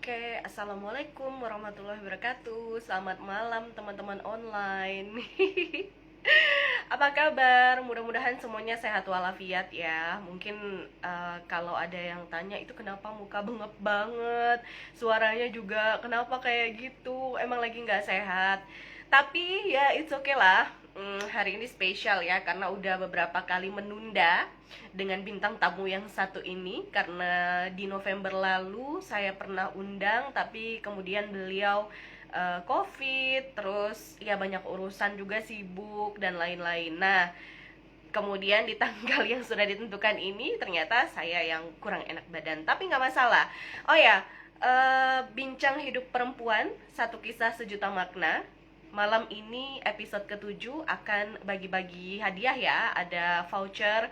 Oke, assalamualaikum warahmatullahi wabarakatuh. Selamat malam teman-teman online. Apa kabar? Mudah-mudahan semuanya sehat walafiat ya. Mungkin kalau ada yang tanya itu kenapa muka bengep banget, suaranya juga kenapa kayak gitu? Emang lagi nggak sehat. Tapi ya it's okay lah. Hari ini spesial ya karena udah beberapa kali menunda dengan bintang tamu yang satu ini karena di November lalu saya pernah undang tapi kemudian beliau COVID, terus ya banyak urusan juga, sibuk dan lain-lain. Nah, kemudian di tanggal yang sudah ditentukan ini ternyata saya yang kurang enak badan, tapi nggak masalah. Oh ya, bincang hidup perempuan, satu kisah sejuta makna. Malam ini episode ke-7 akan bagi-bagi hadiah ya. Ada voucher,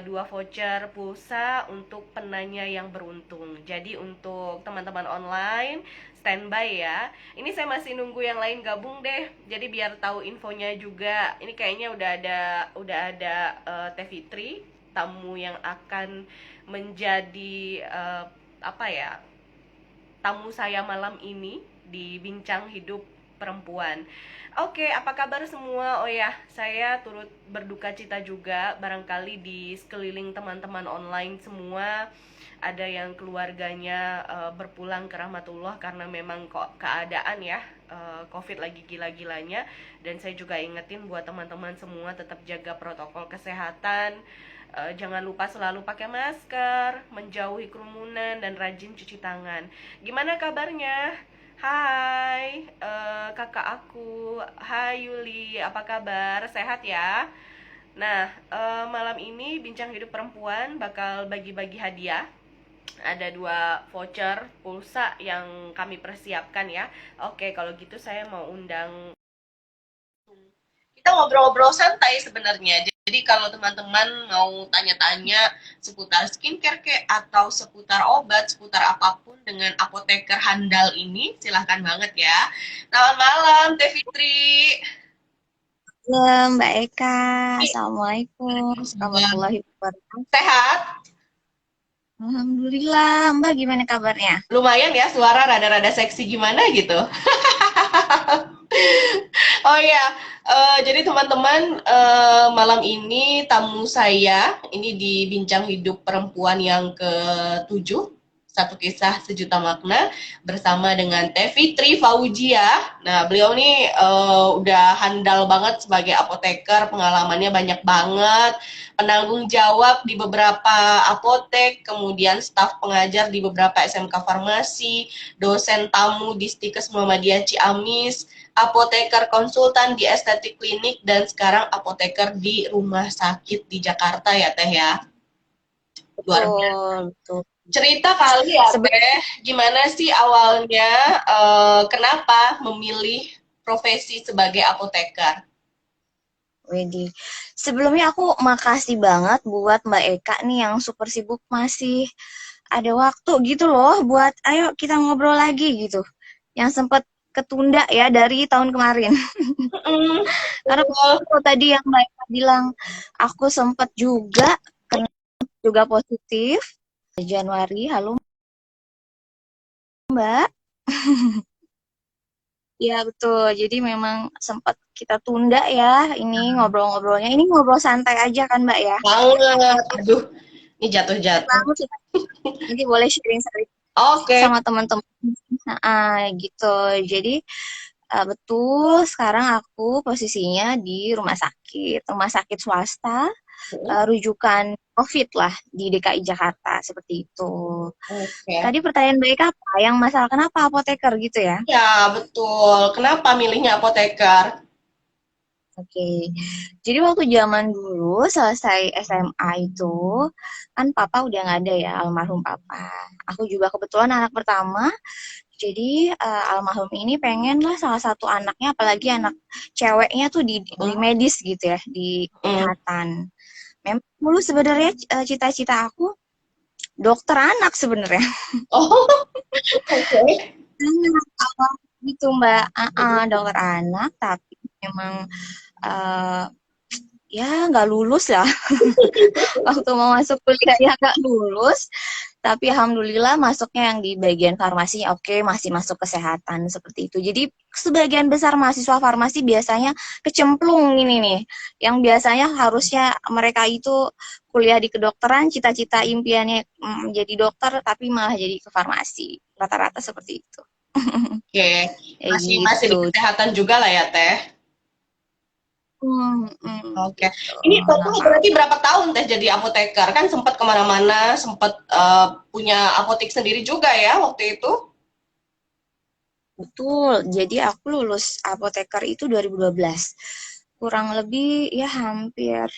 dua voucher pulsa untuk penanya yang beruntung. Jadi untuk teman-teman online standby ya. Ini saya masih nunggu yang lain gabung deh. Jadi biar tahu infonya juga. Ini kayaknya udah ada Teh Fitri, tamu yang akan menjadi apa ya? Tamu saya malam ini di Bincang Hidup Perempuan. Oke, apa kabar semua? Oh ya, saya turut berduka cita juga. Barangkali di sekeliling teman-teman online semua ada yang keluarganya berpulang ke rahmatullah karena memang kok keadaan ya, COVID lagi gila-gilanya. Dan saya juga ingetin buat teman-teman semua tetap jaga protokol kesehatan. Jangan lupa selalu pakai masker, menjauhi kerumunan, dan rajin cuci tangan. Gimana kabarnya? Hai, kakak aku. Hai Yuli, apa kabar? Sehat ya? Nah, malam ini Bincang Hidup Perempuan bakal bagi-bagi hadiah. Ada dua voucher pulsa yang kami persiapkan ya. Oke, kalau gitu saya mau undang. Kita ngobrol-ngobrol santai sebenarnya. Jadi kalau teman-teman mau tanya-tanya seputar skincare kek atau seputar obat, seputar apapun dengan apoteker handal ini, silahkan banget ya. Selamat malam, Teh Fitri. Halo Mbak Eka, Assalamualaikum warahmatullahi wabarakatuh. Sehat? Alhamdulillah, Mbak gimana kabarnya? Lumayan ya, suara rada-rada seksi gimana gitu. Oh ya, jadi teman-teman, malam ini tamu saya ini di Bincang Hidup Perempuan yang ke-7, satu kisah sejuta makna, bersama dengan Teh Fitri Fauzia. Nah, beliau nih udah handal banget sebagai apoteker, pengalamannya banyak banget, penanggung jawab di beberapa apotek, kemudian staf pengajar di beberapa SMK Farmasi, dosen tamu di Stikes Muhammadiyah Ciamis, apoteker konsultan di estetik klinik, dan sekarang apoteker di rumah sakit di Jakarta ya Teh ya. Luar biasa. Betul, betul. Cerita kali ya Sebenarnya, Teh, gimana sih awalnya kenapa memilih profesi sebagai apoteker? Wedi. Sebelumnya aku makasih banget buat Mbak Eka nih yang super sibuk masih ada waktu gitu loh buat ayo kita ngobrol lagi gitu. Yang sempat ketunda ya dari tahun kemarin. Karena Betul. betul tadi yang Mbak Eka bilang, aku sempat juga kena juga positif Januari. Halo Mbak. Iya betul. Jadi memang sempat kita tunda ya ini ngobrol-ngobrolnya. Ini ngobrol santai aja kan Mbak ya. Banget. Aduh, ini jatuh-jatuh. Lalu kita nanti boleh sharing-sharing Oke. sama teman-teman. Nah, gitu. Jadi betul sekarang aku posisinya di rumah sakit swasta, rujukan COVID lah di DKI Jakarta seperti itu. Oke. Tadi pertanyaan Mbak Eka apa? Yang masalah kenapa apoteker gitu ya? Ya, betul. Kenapa milihnya apoteker? Oke, jadi waktu zaman dulu selesai SMA itu, kan papa udah nggak ada ya, almarhum papa. Aku juga kebetulan anak pertama, jadi almarhum ini pengen lah salah satu anaknya, apalagi anak ceweknya tuh di Hmm. medis gitu ya, di Hmm. kesehatan. Memang dulu sebenarnya cita-cita aku dokter anak sebenarnya. Oh, oke. Awal gitu Mbak, dokter anak, tapi memang eh, ya nggak lulus ya waktu mau masuk kuliah ya nggak lulus Tapi alhamdulillah masuknya yang di bagian farmasi, oke, masih masuk kesehatan seperti itu. Jadi sebagian besar mahasiswa farmasi biasanya kecemplung ini nih, yang biasanya harusnya mereka itu kuliah di kedokteran, cita-cita impiannya jadi dokter, tapi malah jadi ke farmasi. Rata-rata seperti itu. Oke, Kayak masih masih di gitu. kesehatan juga lah ya Teh. Oke, Gitu. ini total Lama. berarti berapa tahun Teh jadi apoteker? Kan sempat kemana-mana, sempat punya apotek sendiri juga ya waktu itu? Betul. Jadi aku lulus apoteker itu 2012. Kurang lebih ya hampir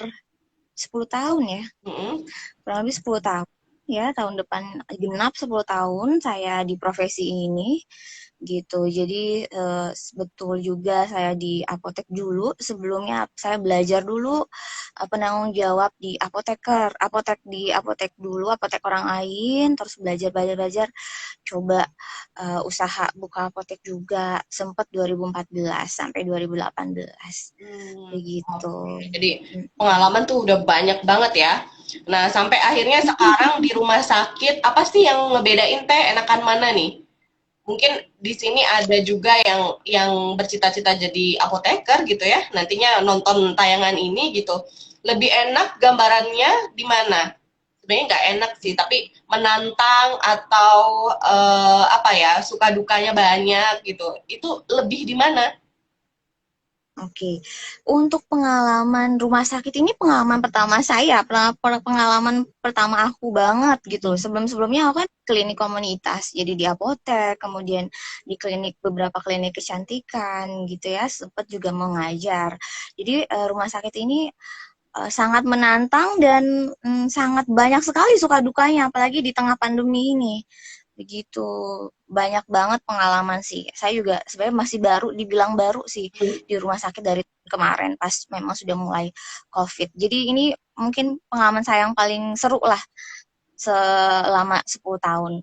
10 tahun ya. Mm-mm. Kurang lebih 10 tahun. Ya, tahun depan genap 10 tahun saya di profesi ini gitu. Jadi betul juga saya di apotek dulu. Sebelumnya saya belajar dulu penanggung jawab di apoteker, apotek di apotek dulu, apotek orang lain, terus belajar belajar belajar, coba usaha buka apotek juga sempat 2014 sampai 2018 begitu. Oke. Jadi pengalaman tuh udah banyak banget ya. Nah, sampai akhirnya sekarang di rumah sakit, apa sih yang ngebedain Teh enakan mana nih? Mungkin di sini ada juga yang bercita-cita jadi apoteker gitu ya. Nantinya nonton tayangan ini gitu. Lebih enak gambarannya di mana? Sebenarnya nggak enak sih, tapi menantang atau apa ya, suka dukanya banyak gitu. Itu lebih di mana? Oke, untuk pengalaman rumah sakit ini pengalaman pertama saya, pengalaman pertama aku banget gitu. Sebelum-sebelumnya aku kan klinik komunitas, jadi di apotek, kemudian di klinik beberapa klinik kecantikan gitu ya, sempat juga mengajar. Jadi rumah sakit ini sangat menantang dan sangat banyak sekali suka dukanya, apalagi di tengah pandemi ini. Begitu banyak banget pengalaman sih. Saya juga sebenarnya masih baru, dibilang baru sih di rumah sakit dari kemarin pas memang sudah mulai COVID. Jadi ini mungkin pengalaman saya yang paling seru lah selama 10 tahun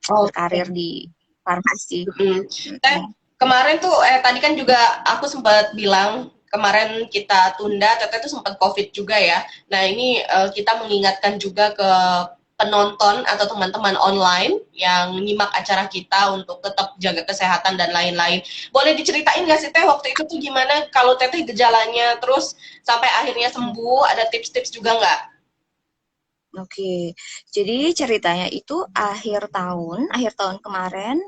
Oke. berkarir di farmasi. Mm. Teh, kemarin tuh tadi kan juga aku sempat bilang kemarin kita tunda, Teteh tuh sempat COVID juga ya. Nah, ini kita mengingatkan juga ke penonton atau teman-teman online yang nyimak acara kita untuk tetap jaga kesehatan dan lain-lain. Boleh diceritain nggak sih Teh waktu itu tuh gimana kalau Teteh gejalanya terus sampai akhirnya sembuh, ada tips-tips juga nggak? Oke, jadi ceritanya itu akhir tahun kemarin,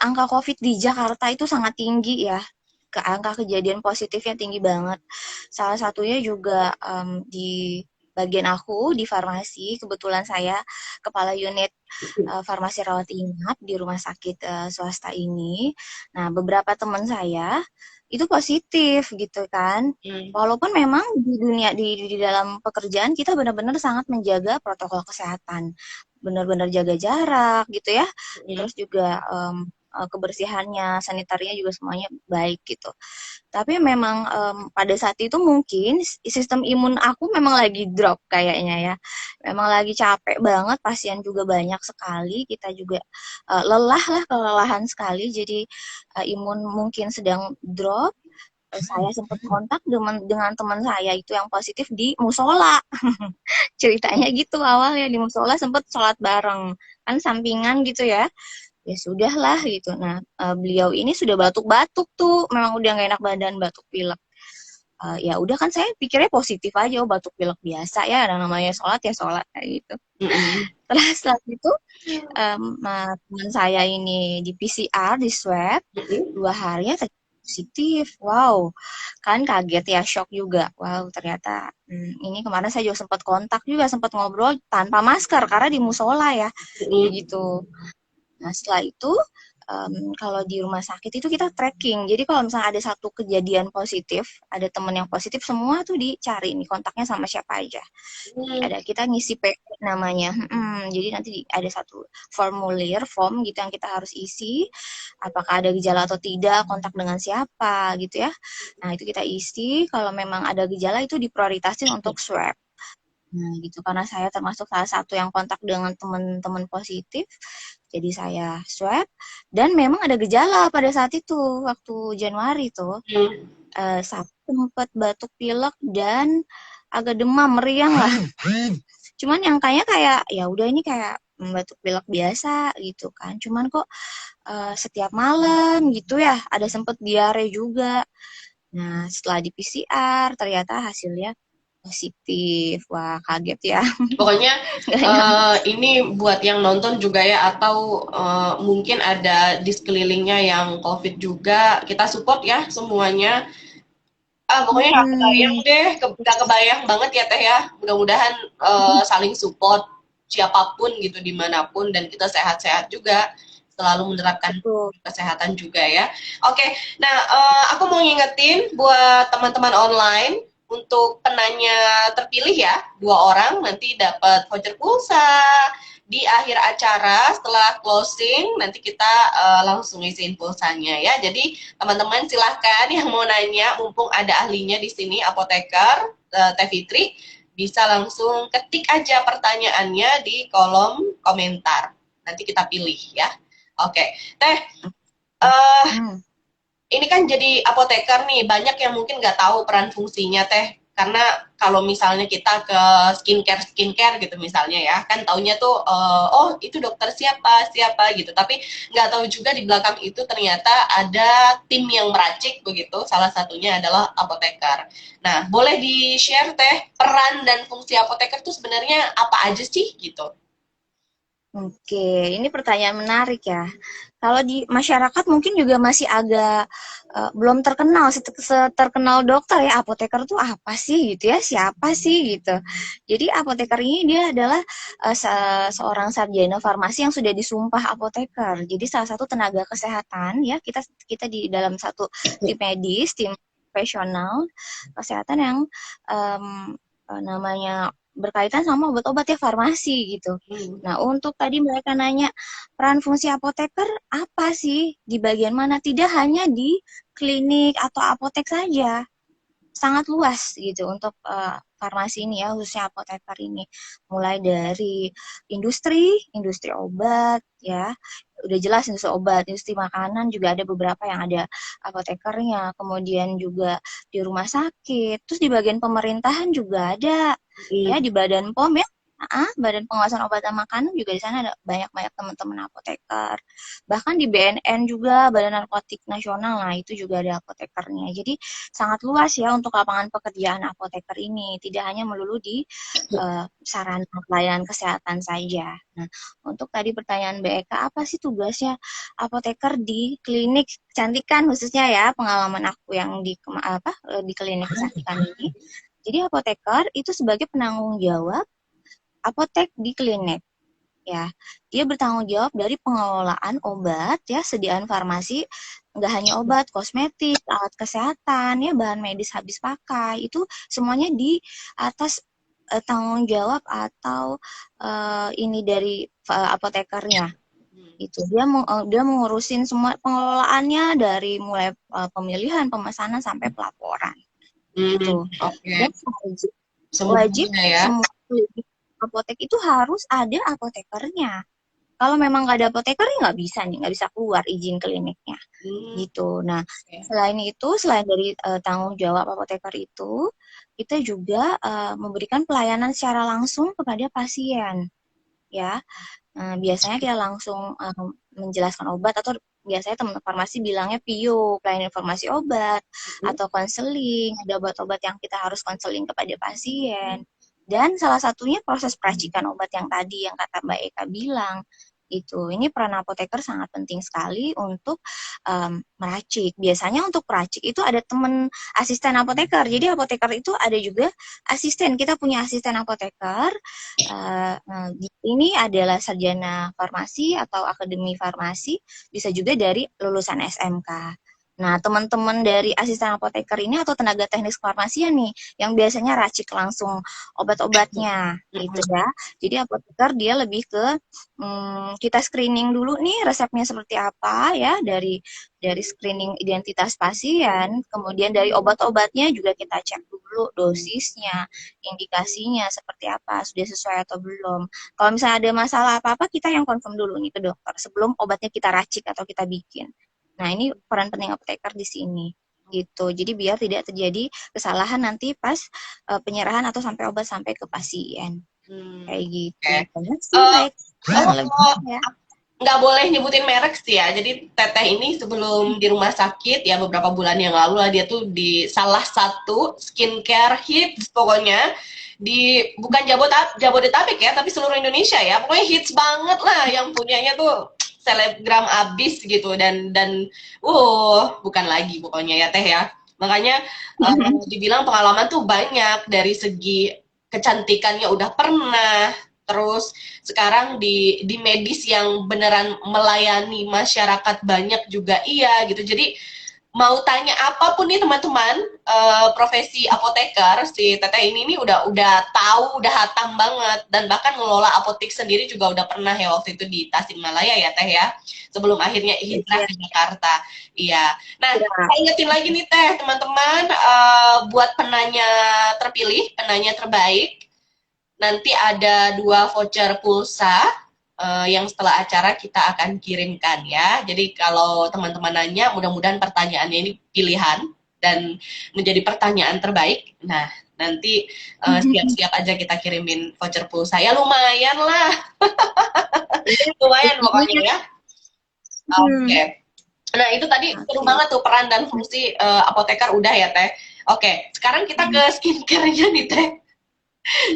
angka COVID di Jakarta itu sangat tinggi ya, angka kejadian positifnya tinggi banget. Salah satunya juga di bagian aku di farmasi, kebetulan saya kepala unit farmasi rawat inap di rumah sakit swasta ini. Nah, beberapa teman saya itu positif gitu kan. Hmm. Walaupun memang di dunia di dalam pekerjaan kita benar-benar sangat menjaga protokol kesehatan, benar-benar jaga jarak gitu ya. Hmm. Terus juga kebersihannya, sanitarinya juga semuanya baik gitu. Tapi memang pada saat itu mungkin sistem imun aku memang lagi drop kayaknya ya. Memang lagi capek banget, pasien juga banyak sekali, kita juga lelah lah, kelelahan sekali. Jadi imun mungkin sedang drop. Saya sempat kontak dengan teman saya itu yang positif di musola. Ceritanya gitu awalnya di musola sempat sholat bareng. Kan sampingan gitu ya, ya sudahlah gitu. Nah, beliau ini sudah batuk-batuk tuh, memang udah nggak enak badan, batuk pilek. Ya udah kan saya pikirnya positif aja, oh batuk pilek biasa ya, ada namanya sholat ya sholat kayak gitu. Hmm. Terus setelah itu teman saya ini di PCR, di swab, Hmm. 2 hari ya positif. Wow, kan kaget ya, shock juga. Wow, ternyata ini kemarin saya juga sempat kontak juga, sempat ngobrol tanpa masker karena di musola ya, Hmm. begitu. Nah, setelah itu kalau di rumah sakit itu kita tracking. Jadi kalau misalnya ada satu kejadian positif, ada teman yang positif, semua tuh dicari nih kontaknya sama siapa aja. Hmm. Ada kita ngisi PP namanya. Jadi nanti ada satu form gitu yang kita harus isi. Apakah ada gejala atau tidak, kontak dengan siapa gitu ya. Nah, itu kita isi. Kalau memang ada gejala itu diprioritasin untuk swab. Nah, gitu karena saya termasuk salah satu yang kontak dengan teman-teman positif, jadi saya swab dan memang ada gejala pada saat itu waktu Januari tuh, Hmm. sempat batuk pilek dan agak demam meriang lah Cuman yang kayak ya udah ini kayak batuk pilek biasa gitu kan. Cuman kok setiap malam gitu ya ada sempet diare juga. Nah, setelah di PCR ternyata hasilnya positif. Wah, kaget ya. Pokoknya Nggak nyangka. ini buat yang nonton juga ya, atau mungkin ada di sekelilingnya yang COVID juga, kita support ya semuanya. Pokoknya nggak kebayang Mm-mm. deh, nggak kebayang banget ya Teh ya. Mudah-mudahan saling support siapapun gitu dimanapun, dan kita sehat-sehat juga, selalu menerapkan Betul. kesehatan juga ya. Oke, nah aku mau ngingetin buat teman-teman online, untuk penanya terpilih ya, 2 orang nanti dapat voucher pulsa. Di akhir acara setelah closing nanti kita langsung isiin pulsanya ya. Jadi teman-teman silahkan yang mau nanya, mumpung ada ahlinya di sini, apoteker Teh Fitri, bisa langsung ketik aja pertanyaannya di kolom komentar. Nanti kita pilih ya. Oke, Teh, eh, Hmm. ini kan jadi apoteker nih, banyak yang mungkin nggak tahu peran fungsinya Teh. Karena kalau misalnya kita ke skincare gitu misalnya ya, kan taunya tuh oh itu dokter siapa siapa gitu, tapi nggak tahu juga di belakang itu ternyata ada tim yang meracik begitu. Salah satunya adalah apoteker. Nah, boleh di-share Teh, peran dan fungsi apoteker tuh sebenarnya apa aja sih gitu? Oke, ini pertanyaan menarik ya. Kalau di masyarakat mungkin juga masih agak belum terkenal, seterkenal dokter ya, apoteker tuh apa sih gitu ya, siapa sih gitu. Jadi apoteker ini dia adalah seorang sarjana farmasi yang sudah disumpah apoteker. Jadi salah satu tenaga kesehatan ya, kita kita di dalam satu tim medis, tim profesional kesehatan yang namanya berkaitan sama obat-obat ya, farmasi gitu. Hmm. Nah, untuk tadi mereka nanya peran fungsi apoteker apa sih di bagian mana? Tidak hanya di klinik atau apotek saja, sangat luas gitu untuk farmasi ini ya, khususnya apoteker ini. Mulai dari industri obat ya, udah jelas industri obat, industri makanan juga ada beberapa yang ada apotekernya. Kemudian juga di rumah sakit, terus di bagian pemerintahan juga ada ya, di Badan POM ya. Badan Pengawasan Obat dan Makanan juga di sana ada banyak-banyak teman-teman apoteker. Bahkan di BNN juga, Badan Narkotik Nasional, nah itu juga ada apotekernya. Jadi sangat luas ya untuk lapangan pekerjaan apoteker ini, tidak hanya melulu di sarana pelayanan kesehatan saja. Nah, untuk tadi pertanyaan Mbak Eka, apa sih tugasnya apoteker di klinik kecantikan khususnya ya, pengalaman aku yang di klinik kecantikan ini. Jadi apoteker itu sebagai penanggung jawab apotek di klinik ya. Dia bertanggung jawab dari pengelolaan obat ya, sediaan farmasi, nggak hanya obat, kosmetik, alat kesehatan ya, bahan medis habis pakai, itu semuanya di atas tanggung jawab atau ini dari apotekernya itu. Dia mengurusin semua pengelolaannya dari mulai pemilihan, pemesanan sampai pelaporan Hmm, gitu. oke. Dan wajib Semuanya ya. semua klinik apotek itu harus ada apotekernya. Kalau memang nggak ada apoteker ya nggak bisa nih, nggak bisa keluar izin kliniknya Hmm, gitu. Nah, oke. selain itu, selain dari tanggung jawab apoteker itu, kita juga memberikan pelayanan secara langsung kepada pasien ya. Biasanya kita langsung menjelaskan obat, atau biasanya teman farmasi bilangnya PIO, pelayanan informasi obat, atau konseling, ada obat-obat yang kita harus konseling kepada pasien. Dan salah satunya proses peracikan obat yang tadi yang kata Mbak Eka bilang itu. Ini peran apoteker sangat penting sekali untuk meracik. Biasanya untuk peracik itu ada teman asisten apoteker. Jadi apoteker itu ada juga asisten. Kita punya asisten apoteker. Ini adalah sarjana farmasi atau akademi farmasi, bisa juga dari lulusan SMK. Nah, teman-teman dari asisten apoteker ini atau tenaga teknis kefarmasian nih, yang biasanya racik langsung obat-obatnya, gitu ya. Jadi apoteker dia lebih ke kita screening dulu nih resepnya seperti apa ya, dari screening identitas pasien, kemudian dari obat-obatnya juga kita cek dulu dosisnya, indikasinya seperti apa, sudah sesuai atau belum. Kalau misalnya ada masalah apa-apa, kita yang confirm dulu nih ke dokter sebelum obatnya kita racik atau kita bikin. Nah, ini peran penting apoteker di sini gitu. Jadi biar tidak terjadi kesalahan nanti pas penyerahan atau sampai obat sampai ke pasien. Hmm, kayak gitu. oke. Banyak sih Eh, baik kurang lebih oh, ya. nggak boleh nyebutin merek sih ya. Jadi Teteh ini sebelum di rumah sakit ya beberapa bulan yang lalu lah dia tuh di salah satu skincare hits pokoknya di bukan Jabodetabek ya tapi seluruh Indonesia ya pokoknya hits banget lah yang punyanya tuh selebgram abis gitu dan bukan lagi pokoknya ya Teh ya makanya dibilang pengalaman tuh banyak dari segi kecantikannya udah pernah terus sekarang di medis yang beneran melayani masyarakat banyak juga iya gitu jadi mau tanya apapun nih teman-teman profesi apoteker si Teteh ini nih udah tahu udah hatam banget dan bahkan ngelola apotek sendiri juga udah pernah ya waktu itu di Tasikmalaya ya Teh ya sebelum akhirnya hijrah Iya, ke Jakarta iya nah iya. saya ingetin lagi nih Teh teman-teman buat penanya terpilih penanya terbaik nanti ada 2 voucher pulsa yang setelah acara kita akan kirimkan ya. Jadi kalau teman-teman nanya, mudah-mudahan pertanyaannya ini pilihan dan menjadi pertanyaan terbaik. Nah, nanti siap-siap aja kita kirimin voucher pulsa. Ya lumayan lah, Iya, lumayan pokoknya pastinya. ya. Oke. Hmm. Nah, itu tadi seru Oke. banget tuh peran dan fungsi apoteker udah ya, Teh. Oke, sekarang kita ke skincare-nya nih, Teh.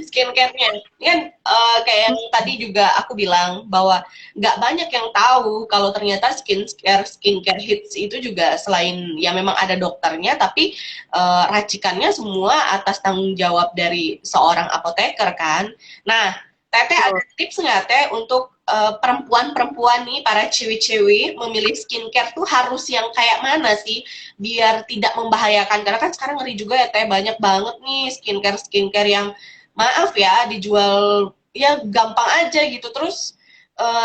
Skincare-nya. Ini kan kayak yang tadi juga aku bilang bahwa nggak banyak yang tahu kalau ternyata skincare hits itu juga selain ya memang ada dokternya tapi racikannya semua atas tanggung jawab dari seorang apoteker kan. Nah, Teteh ada tips nggak Teh untuk perempuan-perempuan nih para cewek-cewek memilih skincare tuh harus yang kayak mana sih biar tidak membahayakan karena kan sekarang ngeri juga ya Teh banyak banget nih skincare yang maaf ya dijual ya gampang aja gitu terus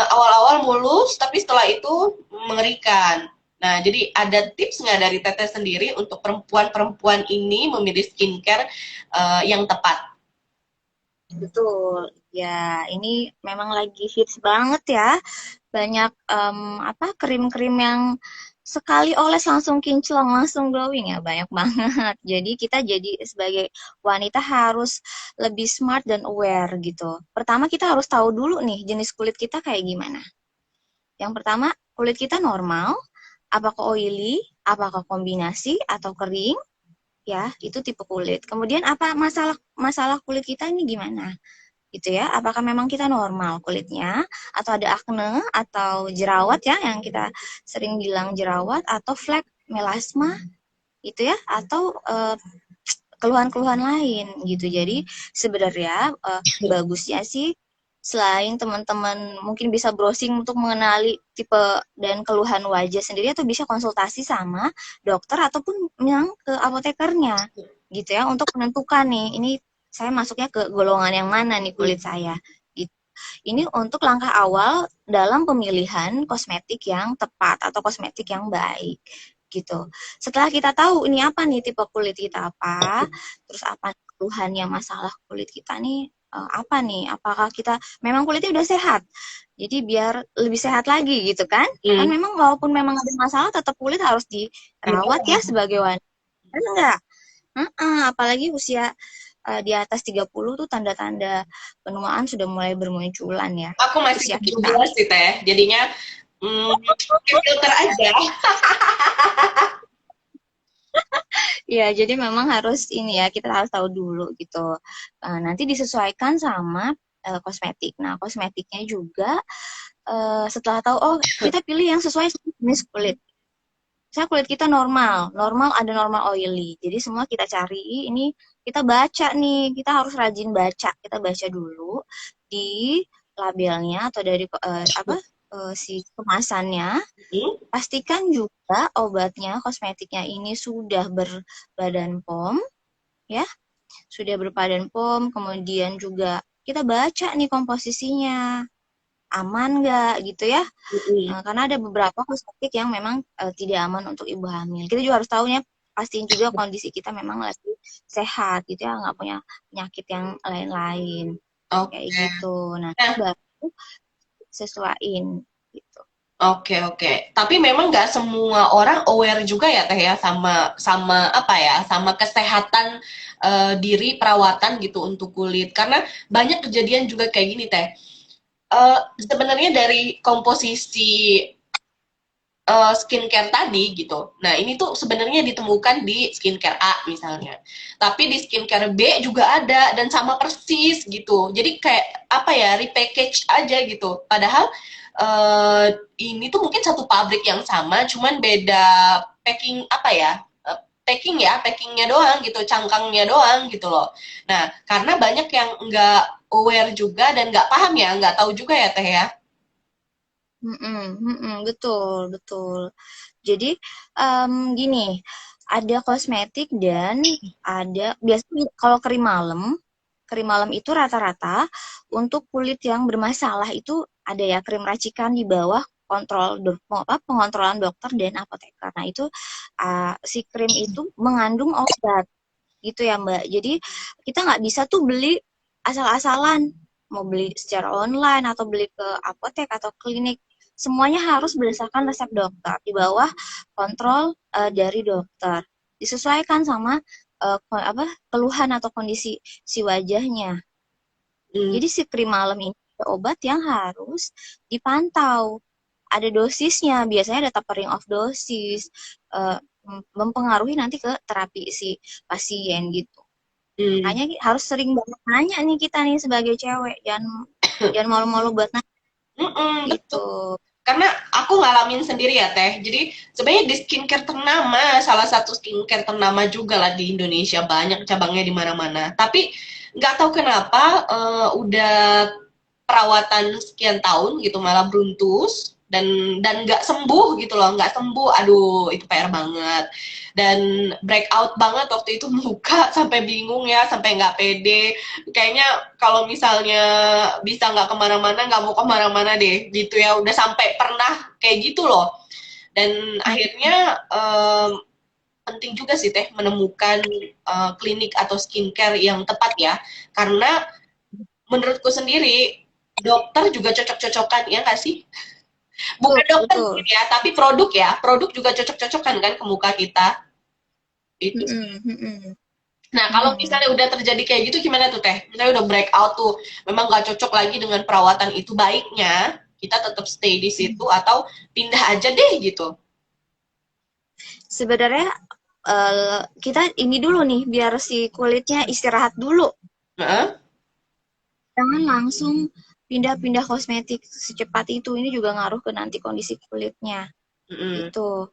awal-awal mulus tapi setelah itu mengerikan. Nah, jadi ada tips nggak dari Teteh sendiri untuk perempuan-perempuan ini memilih skincare yang tepat? Betul. Ya, ini memang lagi hits banget ya. Banyak apa krim-krim yang sekali oles langsung kinclong, langsung glowing ya, banyak banget. Jadi kita jadi sebagai wanita harus lebih smart dan aware gitu. Pertama kita harus tahu dulu nih jenis kulit kita kayak gimana. Yang pertama, kulit kita normal, apakah oily, apakah kombinasi atau kering, ya, itu tipe kulit. Kemudian apa masalah masalah kulit kita ini gimana? Gitu ya, apakah memang kita normal kulitnya atau ada akne atau jerawat ya yang kita sering bilang jerawat atau flek melasma itu ya atau keluhan-keluhan lain gitu. Jadi sebenarnya bagusnya sih selain teman-teman mungkin bisa browsing untuk mengenali tipe dan keluhan wajah sendiri atau bisa konsultasi sama dokter ataupun yang ke apotekernya gitu ya untuk menentukan nih ini saya masuknya ke golongan yang mana nih kulit saya gitu. Ini untuk langkah awal dalam pemilihan kosmetik yang tepat atau kosmetik yang baik gitu. Setelah kita tahu ini apa nih tipe kulit kita apa, terus apa keluhannya masalah kulit kita nih apa nih? Apakah kita memang kulitnya udah sehat? Jadi biar lebih sehat lagi gitu kan? Kan Hmm. memang walaupun memang ada masalah tetap kulit harus dirawat ya sebagai wanita. Kan enggak? Apalagi usia di atas 30 tuh tanda-tanda penuaan sudah mulai bermunculan ya. Aku masih Usia kita. 17 sih Teh, jadinya pakai filter aja. Ya, jadi memang harus ini ya, kita harus tahu dulu gitu. Nanti disesuaikan sama kosmetik. Nah, kosmetiknya juga setelah tahu, oh kita pilih yang sesuai sama jenis kulit. Saya kulit kita normal, normal ada normal oily. Jadi semua kita cari, ini kita baca nih, kita harus rajin baca. Kita baca dulu di labelnya atau dari apa si kemasannya. Hmm? Pastikan juga obatnya, kosmetiknya ini sudah berbadan POM, ya, sudah berbadan POM. Kemudian juga kita baca nih komposisinya, aman nggak gitu ya. Hmm. Karena ada beberapa kosmetik yang memang tidak aman untuk ibu hamil. Kita juga harus tahunya, pastiin juga kondisi kita memang lagi sehat gitu ya, nggak punya penyakit yang lain-lain kayak Oke. gitu. Nah, Nah, baru sesuaiin gitu. Oke, oke. Tapi memang nggak semua orang aware juga ya Teh ya sama sama apa ya, sama kesehatan diri perawatan gitu untuk kulit. Karena banyak kejadian juga kayak gini Teh. Sebenarnya dari komposisi skincare tadi gitu. Nah, ini tuh sebenarnya ditemukan di skincare A misalnya. Tapi di skincare B juga ada dan sama persis gitu. Jadi kayak apa ya, repackage aja gitu. Padahal ini tuh mungkin satu pabrik yang sama, cuman beda packing apa ya? Packingnya doang gitu, cangkangnya doang gitu loh. Nah, karena banyak yang nggak aware juga dan nggak paham ya, nggak tahu juga ya Teh ya. Betul, betul. Jadi gini, ada kosmetik dan ada biasanya kalau krim malam itu rata-rata untuk kulit yang bermasalah itu ada ya krim racikan di bawah pengontrolan dokter dan apoteker. Nah itu si krim itu mengandung obat gitu ya Mbak. Jadi kita nggak bisa tuh beli asal-asalan mau beli secara online atau beli ke apotek atau klinik semuanya harus berdasarkan resep dokter di bawah kontrol dari dokter disesuaikan sama apa keluhan atau kondisi si wajahnya. Hmm. Jadi si krim malam ini ada obat yang harus dipantau. Ada dosisnya, biasanya ada tapering of dosis, eh, mempengaruhi nanti ke terapi si pasien gitu. Hmm. Makanya harus sering banget nanya nih kita nih sebagai cewek, jangan jangan malu-malu buat nanya Mm-mm, betul. gitu. Karena aku ngalamin sendiri ya Teh. Jadi sebenarnya di skincare ternama, salah satu skincare ternama juga lah di Indonesia, banyak cabangnya di mana-mana. Tapi nggak tahu kenapa udah perawatan sekian tahun gitu malah beruntus dan nggak sembuh gitu loh, nggak sembuh. Aduh, itu PR banget. Dan breakout banget waktu itu muka sampai bingung ya, sampai nggak pede. Kayaknya kalau misalnya bisa nggak kemana-mana, nggak mau kemana-mana deh gitu ya. Udah sampai pernah kayak gitu loh. Dan akhirnya penting juga sih Teh menemukan klinik atau skincare yang tepat ya. Karena menurutku sendiri dokter juga cocok-cocokan ya nggak sih? Betul, Bukan dokter betul. mungkin ya, tapi produk ya. Produk juga cocok-cocokan kan ke muka kita. Itu sih. Mm-mm, mm-mm, Nah, kalau mm-mm. misalnya udah terjadi kayak gitu gimana tuh Teh? Misalnya udah breakout tuh, memang nggak cocok lagi dengan perawatan itu, baiknya kita tetap stay di situ atau pindah aja deh gitu. Sebenarnya kita ini dulu nih biar si kulitnya istirahat dulu. Heeh. Jangan langsung pindah-pindah kosmetik secepat itu. Ini juga ngaruh ke nanti kondisi kulitnya. Mm-mm. Gitu.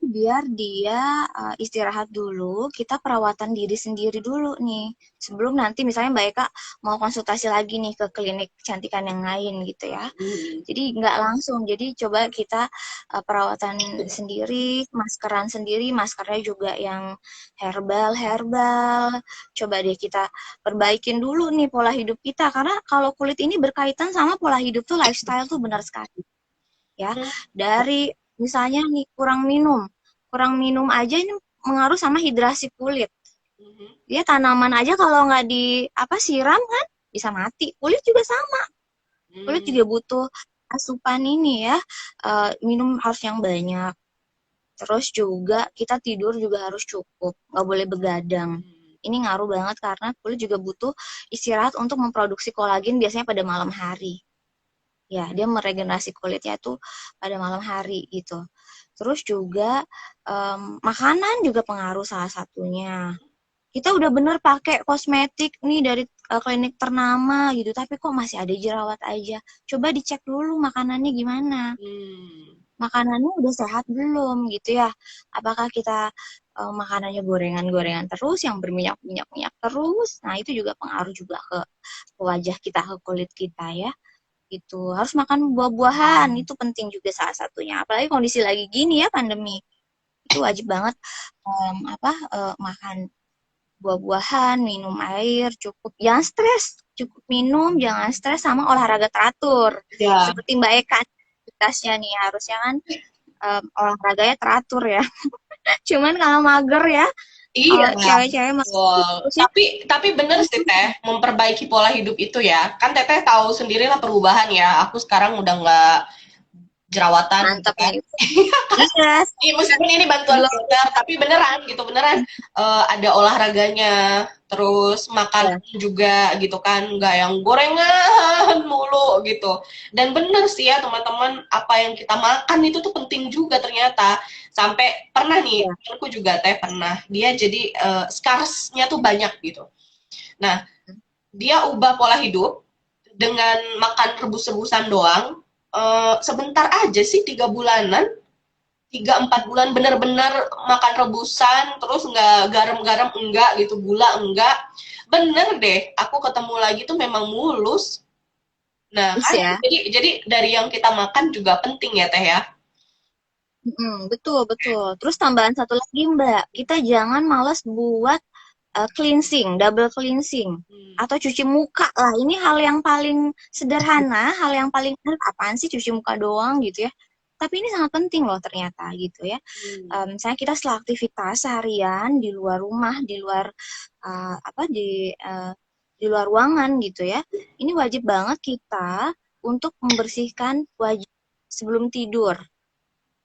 Biar dia istirahat dulu, kita perawatan diri sendiri dulu nih. Sebelum nanti misalnya Mbak Eka mau konsultasi lagi nih ke klinik kecantikan yang lain gitu ya. Mm-mm. Jadi nggak langsung. Jadi coba kita perawatan sendiri, maskeran sendiri, maskernya juga yang herbal. Coba deh kita perbaikin dulu nih pola hidup kita. Karena kalau kulit ini berkaitan sama pola hidup tuh lifestyle tuh benar sekali. Ya, dari misalnya nih kurang minum aja ini mengaruh sama hidrasi kulit. Mm-mm. Dia tanaman aja kalau nggak di apa siram kan bisa mati. Kulit juga sama. Kulit Mm-mm. juga butuh asupan ini ya. Minum harus yang banyak. Terus juga kita tidur juga harus cukup. Nggak boleh begadang. Ini ngaruh banget karena kulit juga butuh istirahat untuk memproduksi kolagen biasanya pada malam hari. Ya, dia meregenerasi kulitnya tuh pada malam hari gitu. Terus juga makanan juga pengaruh salah satunya. Kita udah bener pakai kosmetik nih dari klinik ternama gitu, tapi kok masih ada jerawat aja. Coba dicek dulu makanannya gimana. Mm. Makanannya udah sehat belum gitu ya. Apakah kita makanannya gorengan-gorengan terus, yang berminyak-minyak terus. Nah, itu juga pengaruh juga ke wajah kita, ke kulit kita ya gitu. Harus makan buah-buahan, itu penting juga salah satunya. Apalagi kondisi lagi gini ya pandemi. Itu wajib banget makan buah-buahan, minum air cukup. Jangan stres, cukup minum, jangan stres sama olahraga teratur. Ya. Seperti Mbak Eka aktivitasnya nih harusnya kan olahraganya teratur ya. Cuman kalau mager ya, Iya, cewek-cewek betul. harusnya Tapi bener sih Teh, memperbaiki pola hidup itu ya. Kan Teteh tahu sendirilah perubahan ya. Aku sekarang udah nggak jerawatan gitu Mantap kan. nih. Iya, Iya, meskipun ini bantuan belum filter, tapi beneran gitu, beneran ada olahraganya, terus makan ya. juga gitu kan, nggak yang gorengan mulu gitu. Dan bener sih ya teman-teman, apa yang kita makan itu tuh penting juga ternyata. Sampai pernah nih, Ya. temanku juga teh pernah, dia jadi scarsnya tuh banyak gitu. Nah, dia ubah pola hidup dengan makan rebus-rebusan doang. Sebentar aja sih 3 bulanan 3-4 bulan bener-bener makan rebusan terus nggak garam-garam enggak gitu gula enggak bener deh aku ketemu lagi tuh memang mulus nah Terus kan ya. jadi dari yang kita makan juga penting ya teh ya. Betul, betul. Terus tambahan satu lagi, Mbak, kita jangan malas buat cleansing, double cleansing, Hmm. atau cuci muka lah. Ini hal yang paling sederhana, hal yang paling apaan sih cuci muka doang gitu ya. Tapi ini sangat penting loh ternyata gitu ya. Hmm. Misalnya kita setelah aktivitas seharian di luar rumah, di luar apa di luar ruangan gitu ya. Ini wajib banget kita untuk membersihkan wajah sebelum tidur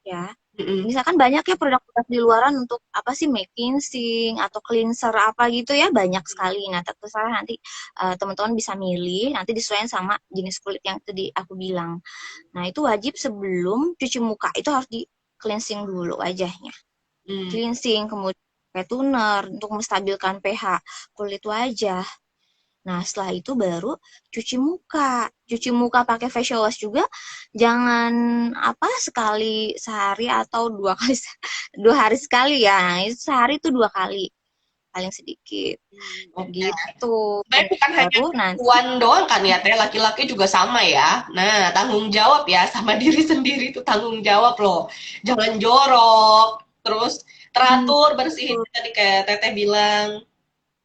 ya. Hmm. Misalkan banyak ya produk-produk di luaran untuk apa sih cleansing atau cleanser apa gitu ya banyak sekali. Nah terserah nanti teman-teman bisa milih nanti disesuaikan sama jenis kulit yang tadi aku bilang. Nah itu wajib sebelum cuci muka itu harus di cleansing dulu wajahnya. Hmm. Cleansing kemudian pakai toner untuk menstabilkan pH kulit wajah. Nah, setelah itu baru cuci muka. Cuci muka pakai facial wash juga jangan apa sekali sehari atau dua kali 2 hari sekali ya. Nah, itu sehari itu 2 kali paling sedikit Oke. gitu. Sebenarnya bukan hanya Baru nanti perempuan doang kan ya teh laki-laki juga sama ya nah tanggung jawab ya sama diri sendiri itu tanggung jawab loh jangan jorok terus teratur bersihin betul. tadi kayak teteh bilang.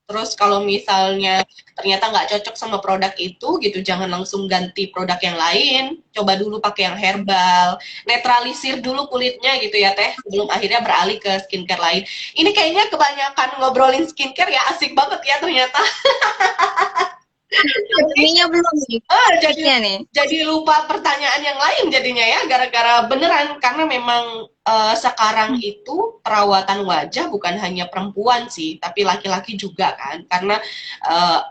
Terus kalau misalnya ternyata nggak cocok sama produk itu gitu, jangan langsung ganti produk yang lain. Coba dulu pakai yang herbal, netralisir dulu kulitnya gitu ya teh, sebelum akhirnya beralih ke skincare lain. Ini kayaknya kebanyakan ngobrolin skincare ya, asik banget ya ternyata. Pandeminya belum nih. Jadi Topiknya nih. lupa pertanyaan yang lain jadinya ya gara-gara beneran karena memang sekarang itu perawatan wajah bukan hanya perempuan sih tapi laki-laki juga kan karena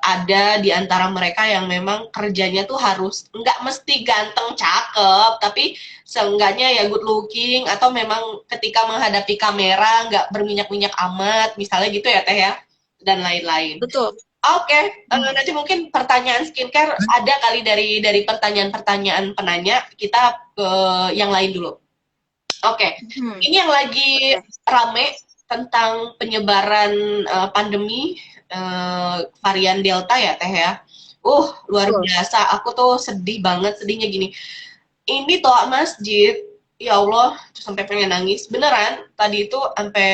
ada di antara mereka yang memang kerjanya tuh harus nggak mesti ganteng cakep tapi seenggaknya ya good looking atau memang ketika menghadapi kamera nggak berminyak-minyak amat misalnya gitu ya teh ya dan lain-lain. Betul. Oke, Hmm. nanti mungkin pertanyaan skincare ada kali dari pertanyaan-pertanyaan penanya, kita ke yang lain dulu. Oke, Hmm. ini yang lagi Oke. rame tentang penyebaran pandemi varian Delta ya, Teh ya. Luar Betul. biasa. Aku tuh sedih banget, sedihnya gini. Ini toa masjid, ya Allah, sampai pengen nangis. Beneran, tadi itu sampai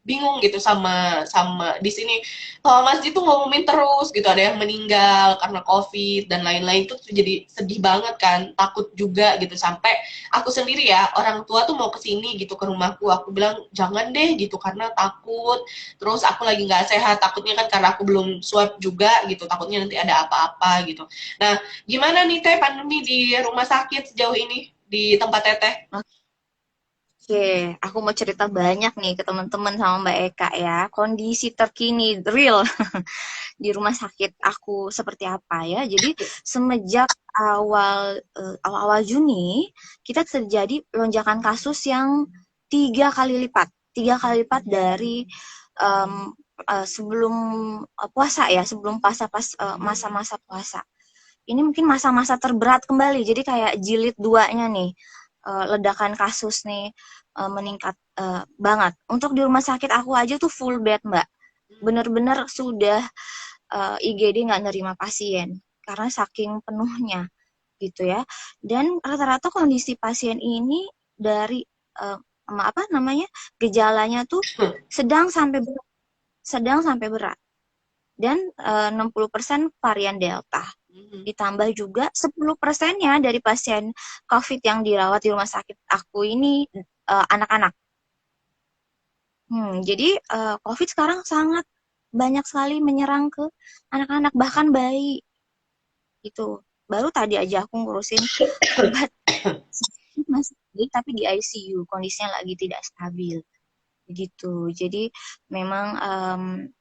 bingung gitu sama sama di sini toa masjid tuh ngumumin terus gitu ada yang meninggal karena covid dan lain-lain tuh jadi sedih banget kan takut juga gitu sampai aku sendiri ya orang tua tuh mau kesini gitu ke rumahku aku bilang jangan deh gitu karena takut terus aku lagi nggak sehat takutnya kan karena aku belum swab juga gitu takutnya nanti ada apa-apa gitu nah gimana nih teh pandemi di rumah sakit sejauh ini di tempat teteh. Oke, aku mau cerita banyak nih ke teman-teman sama Mbak Eka ya. Kondisi terkini real di rumah sakit aku seperti apa ya. Jadi semenjak awal-awal Juni kita terjadi lonjakan kasus yang 3 kali lipat, 3 kali lipat dari em, sebelum puasa ya, sebelum masa-masa puasa. Ini mungkin masa-masa terberat kembali. Jadi kayak jilid duanya nih, ledakan kasus nih meningkat banget. Untuk di rumah sakit aku aja tuh full bed, Mbak. Bener-bener sudah IGD nggak nerima pasien karena saking penuhnya gitu ya. Dan rata-rata kondisi pasien ini dari eh, apa namanya gejalanya tuh sedang sampai berat, sedang sampai berat. Dan 60% varian Delta. Ditambah juga 10%-nya dari pasien COVID yang dirawat di rumah sakit aku ini anak-anak. Jadi COVID sekarang sangat banyak sekali menyerang ke anak-anak bahkan bayi gitu. Baru tadi aja aku ngurusin obat masih baik, tapi di ICU kondisinya lagi tidak stabil gitu. Jadi memang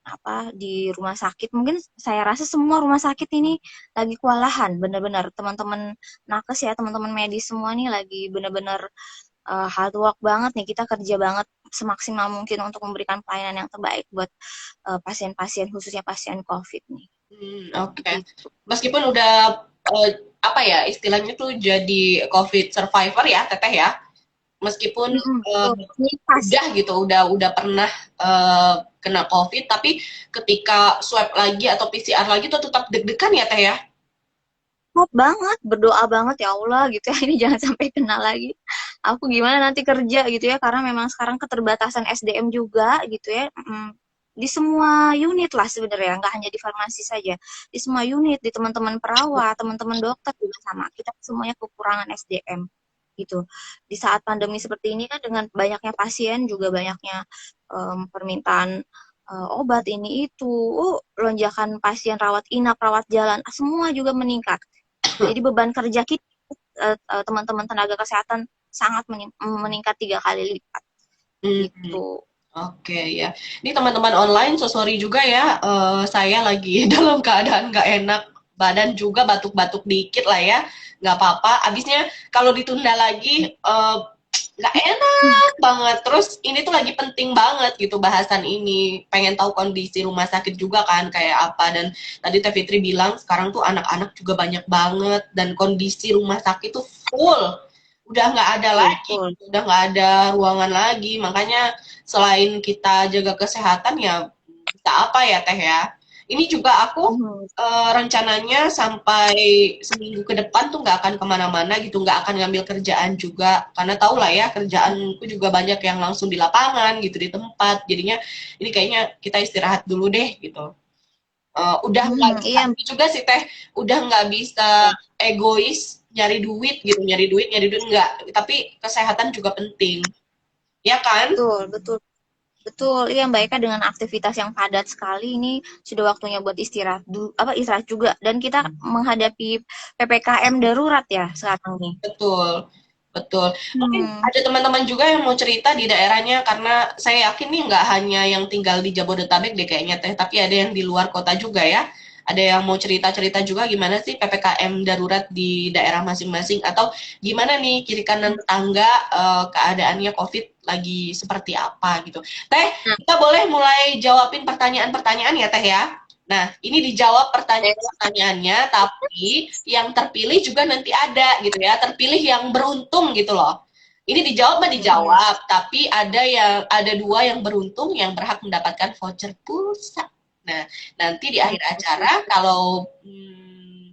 apa di rumah sakit mungkin saya rasa semua rumah sakit ini lagi kewalahan benar-benar teman-teman nakes ya teman-teman medis semua nih lagi benar-benar hard work banget nih kita kerja banget semaksimal mungkin untuk memberikan pelayanan yang terbaik buat pasien-pasien khususnya pasien COVID nih Oke. gitu. Meskipun udah eh, apa ya istilahnya tuh jadi COVID survivor ya, Teteh ya. Meskipun Betul. Ini pas. udah gitu, udah pernah kena COVID, tapi ketika swab lagi atau PCR lagi tuh tetap deg-degan ya, Teh ya. Top banget, berdoa banget ya Allah gitu ya, ini jangan sampai kena lagi. Aku gimana nanti kerja gitu ya, karena memang sekarang keterbatasan SDM juga gitu ya. Di semua unit lah sebenarnya, nggak hanya di farmasi saja. Di semua unit, di teman-teman perawat, teman-teman dokter juga sama. Kita semuanya kekurangan SDM gitu. Di saat pandemi seperti ini kan dengan banyaknya pasien juga banyaknya permintaan obat ini itu, lonjakan pasien rawat inap, rawat jalan, semua juga meningkat. Jadi beban kerja kita teman-teman tenaga kesehatan sangat meningkat 3 kali lipat Hmm. gitu. Oke ya, ini teman-teman online, so sorry juga ya, saya lagi dalam keadaan nggak enak, badan juga batuk-batuk dikit lah ya, nggak apa-apa. Abisnya kalau ditunda lagi nggak enak banget. Terus ini tuh lagi penting banget gitu bahasan ini. Pengen tahu kondisi rumah sakit juga kan kayak apa. Dan tadi Teh Fitri bilang sekarang tuh anak-anak juga banyak banget dan kondisi rumah sakit tuh full. Udah nggak ada lagi, Betul. udah nggak ada ruangan lagi. Makanya selain kita jaga kesehatan ya bisa apa ya Teh ya. Ini juga aku Hmm, rencananya sampai seminggu ke depan tuh nggak akan kemana-mana gitu, nggak akan ngambil kerjaan juga, karena tau lah ya kerjaanku juga banyak yang langsung di lapangan gitu di tempat, jadinya ini kayaknya kita istirahat dulu deh gitu. Udah nggak bisa iya. ini juga sih Teh, udah nggak bisa egois nyari duit nggak, tapi kesehatan juga penting, ya kan? Betul, betul. Betul, iya Mbak Eka dengan aktivitas yang padat sekali ini sudah waktunya buat istirahat apa istirahat juga dan kita menghadapi PPKM darurat ya sekarang nih. Betul, betul. Mungkin Hmm, ada teman-teman juga yang mau cerita di daerahnya, karena saya yakin nih nggak hanya yang tinggal di Jabodetabek deh kayaknya Teh, tapi ada yang di luar kota juga ya. Ada yang mau cerita-cerita juga gimana sih PPKM darurat di daerah masing-masing, atau gimana nih kiri kanan tetangga keadaannya COVID lagi seperti apa gitu. Teh, nah, kita boleh mulai jawabin pertanyaan-pertanyaan ya Teh ya. Nah, ini dijawab pertanyaan-pertanyaannya, tapi yang terpilih juga nanti ada gitu ya, terpilih yang beruntung gitu loh. Ini dijawab mah mm-mm. dijawab, tapi ada dua yang beruntung yang berhak mendapatkan voucher pulsa. Nah, nanti di akhir acara kalau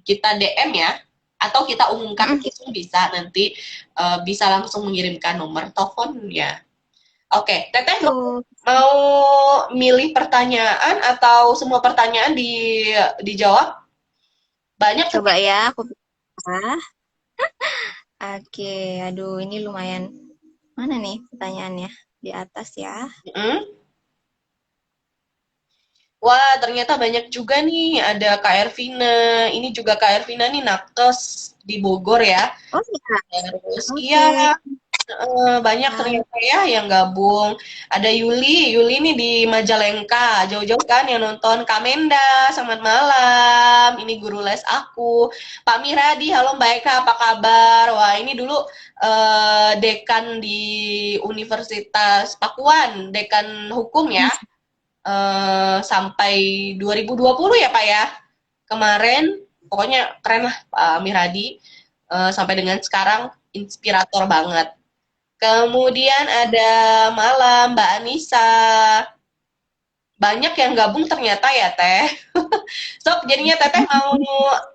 kita DM ya, atau kita umumkan Mm-mm. langsung bisa nanti bisa langsung mengirimkan nomor teleponnya. Oke, Teteh Tuh, mau milih pertanyaan atau semua pertanyaan dijawab? Banyak tuh. coba ya aku buka. Oke, aduh ini lumayan. Mana nih pertanyaannya? Di atas ya. Mm. Wah, ternyata banyak juga nih. Ada Kak Ervina. Ini juga Kak Ervina nih nakes di Bogor ya. Oh iya. Terus iya, Oke. banyak Halo. ternyata ya yang gabung. Ada Yuli nih di Majalengka. Jauh-jauh kan yang nonton Kamenda. Selamat malam. Ini guru les aku. Pak Miradi, halo Mbak Eka, apa kabar? Wah, ini dulu dekan di Universitas Pakuan, dekan hukum ya. Sampai 2020 ya Pak ya. Kemarin pokoknya keren lah Pak Miradi. Sampai dengan sekarang inspirator banget. Kemudian ada malam Mbak Anissa. Banyak yang gabung ternyata ya Teh. Sob, jadinya Teteh mau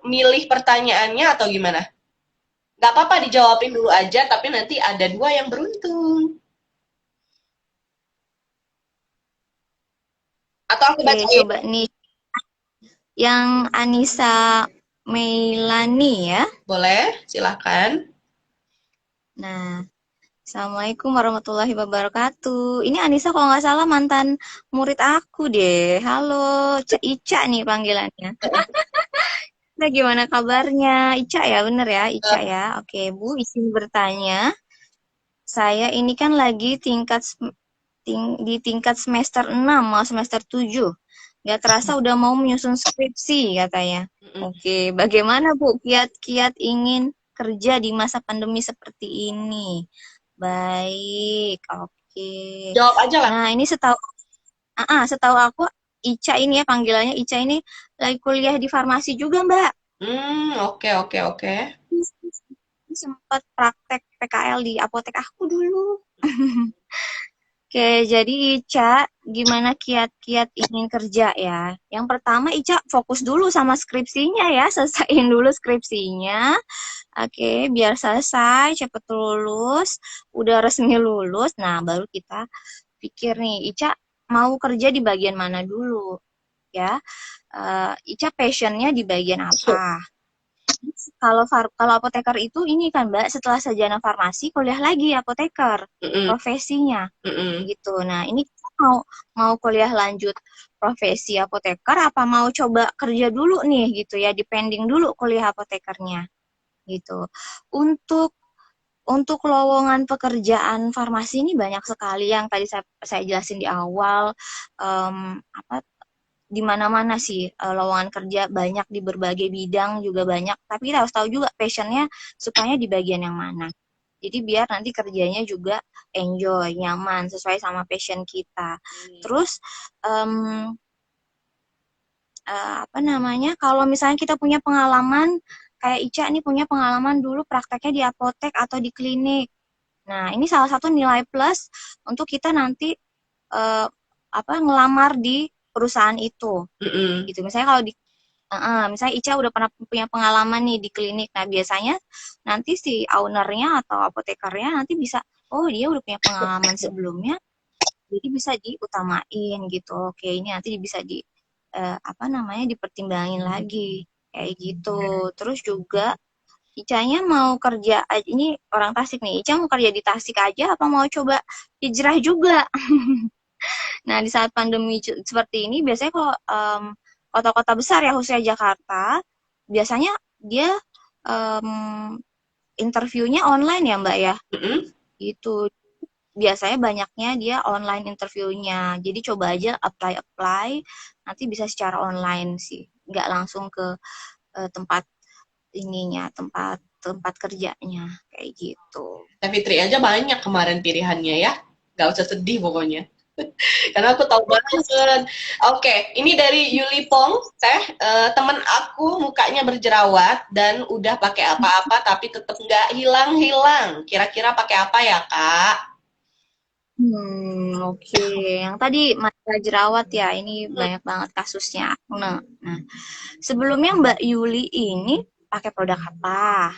milih pertanyaannya atau gimana? Gak apa-apa dijawabin dulu aja, tapi nanti ada dua yang beruntung. Atau aku Oke, bacain? coba nih yang Anissa Meilani ya. Boleh, silahkan. Nah, Assalamualaikum warahmatullahi wabarakatuh. Ini Anissa kalau nggak salah mantan murid aku deh. Halo, Ica nih panggilannya. Nah, gimana kabarnya? Ica ya, bener ya, Ica ya. Oke, Bu, izin bertanya. Saya ini kan lagi di tingkat semester 6 mau semester 7. Nggak terasa udah mau menyusun skripsi katanya. Mm-mm. Oke, bagaimana Bu kiat-kiat ingin kerja di masa pandemi seperti ini? Baik, oke. Jawab aja lah. Nah, ini setahu aku Ica ini ya panggilannya Ica ini lagi kuliah di farmasi juga, Mbak. Oke, oke, oke. Sempat praktek PKL di apotek aku dulu. Oke, jadi Ica, gimana kiat-kiat ingin kerja ya? Yang pertama Ica fokus dulu sama skripsinya ya, selesaiin dulu skripsinya. Oke, biar selesai, cepet lulus, udah resmi lulus. Nah, baru kita pikir nih, Ica mau kerja di bagian mana dulu ya? Ica passionnya di bagian apa? Kalau apoteker itu ini kan Mbak, setelah sarjana farmasi kuliah lagi apoteker Mm-mm, profesinya mm-mm. gitu. Nah, ini kita mau mau kuliah lanjut profesi apoteker apa mau coba kerja dulu nih gitu ya, dipending dulu kuliah apotekernya gitu. Untuk untuk lowongan pekerjaan farmasi ini banyak sekali yang tadi saya jelasin di awal, apa di mana-mana sih lowongan kerja banyak di berbagai bidang juga banyak. Tapi kita harus tahu juga passionnya sukanya di bagian yang mana. Jadi biar nanti kerjanya juga enjoy, nyaman, sesuai sama passion kita. Terus em, apa namanya? Kalau misalnya kita punya pengalaman kayak Ica nih punya pengalaman dulu prakteknya di apotek atau di klinik. Nah, ini salah satu nilai plus untuk kita nanti eh, apa ngelamar di perusahaan itu Mm-mm. gitu. Misalnya kalau di misalnya Ica udah pernah punya pengalaman nih di klinik. Nah, biasanya nanti si ownernya atau apotekernya nanti bisa, oh dia udah punya pengalaman sebelumnya, jadi bisa diutamain gitu. Oke, ini nanti bisa apa namanya dipertimbangin lagi kayak gitu. Terus juga Icanya mau kerja ini orang Tasik nih. Ica mau kerja di Tasik aja apa mau coba hijrah juga? Nah, di saat pandemi seperti ini, biasanya kalau kota-kota besar ya, khususnya Jakarta, biasanya dia em, interviewnya online ya, Mbak ya. Mm-mm. Gitu. Biasanya banyaknya dia online interviewnya. Jadi coba aja apply-apply, nanti bisa secara online sih. Nggak langsung ke tempat tempat tempat kerjanya kayak gitu. Teh Fitri aja banyak kemarin pilihannya ya. Gak usah sedih pokoknya. Karena aku tahu banget. Oke, ini dari Yuli Pong, Teh. Temen aku mukanya berjerawat dan udah pakai apa-apa tapi tetap nggak hilang-hilang. Kira-kira pakai apa ya, Kak? Oke. Yang tadi masalah jerawat ya, ini banyak banget kasusnya. Nah, sebelumnya Mbak Yuli ini pakai produk apa?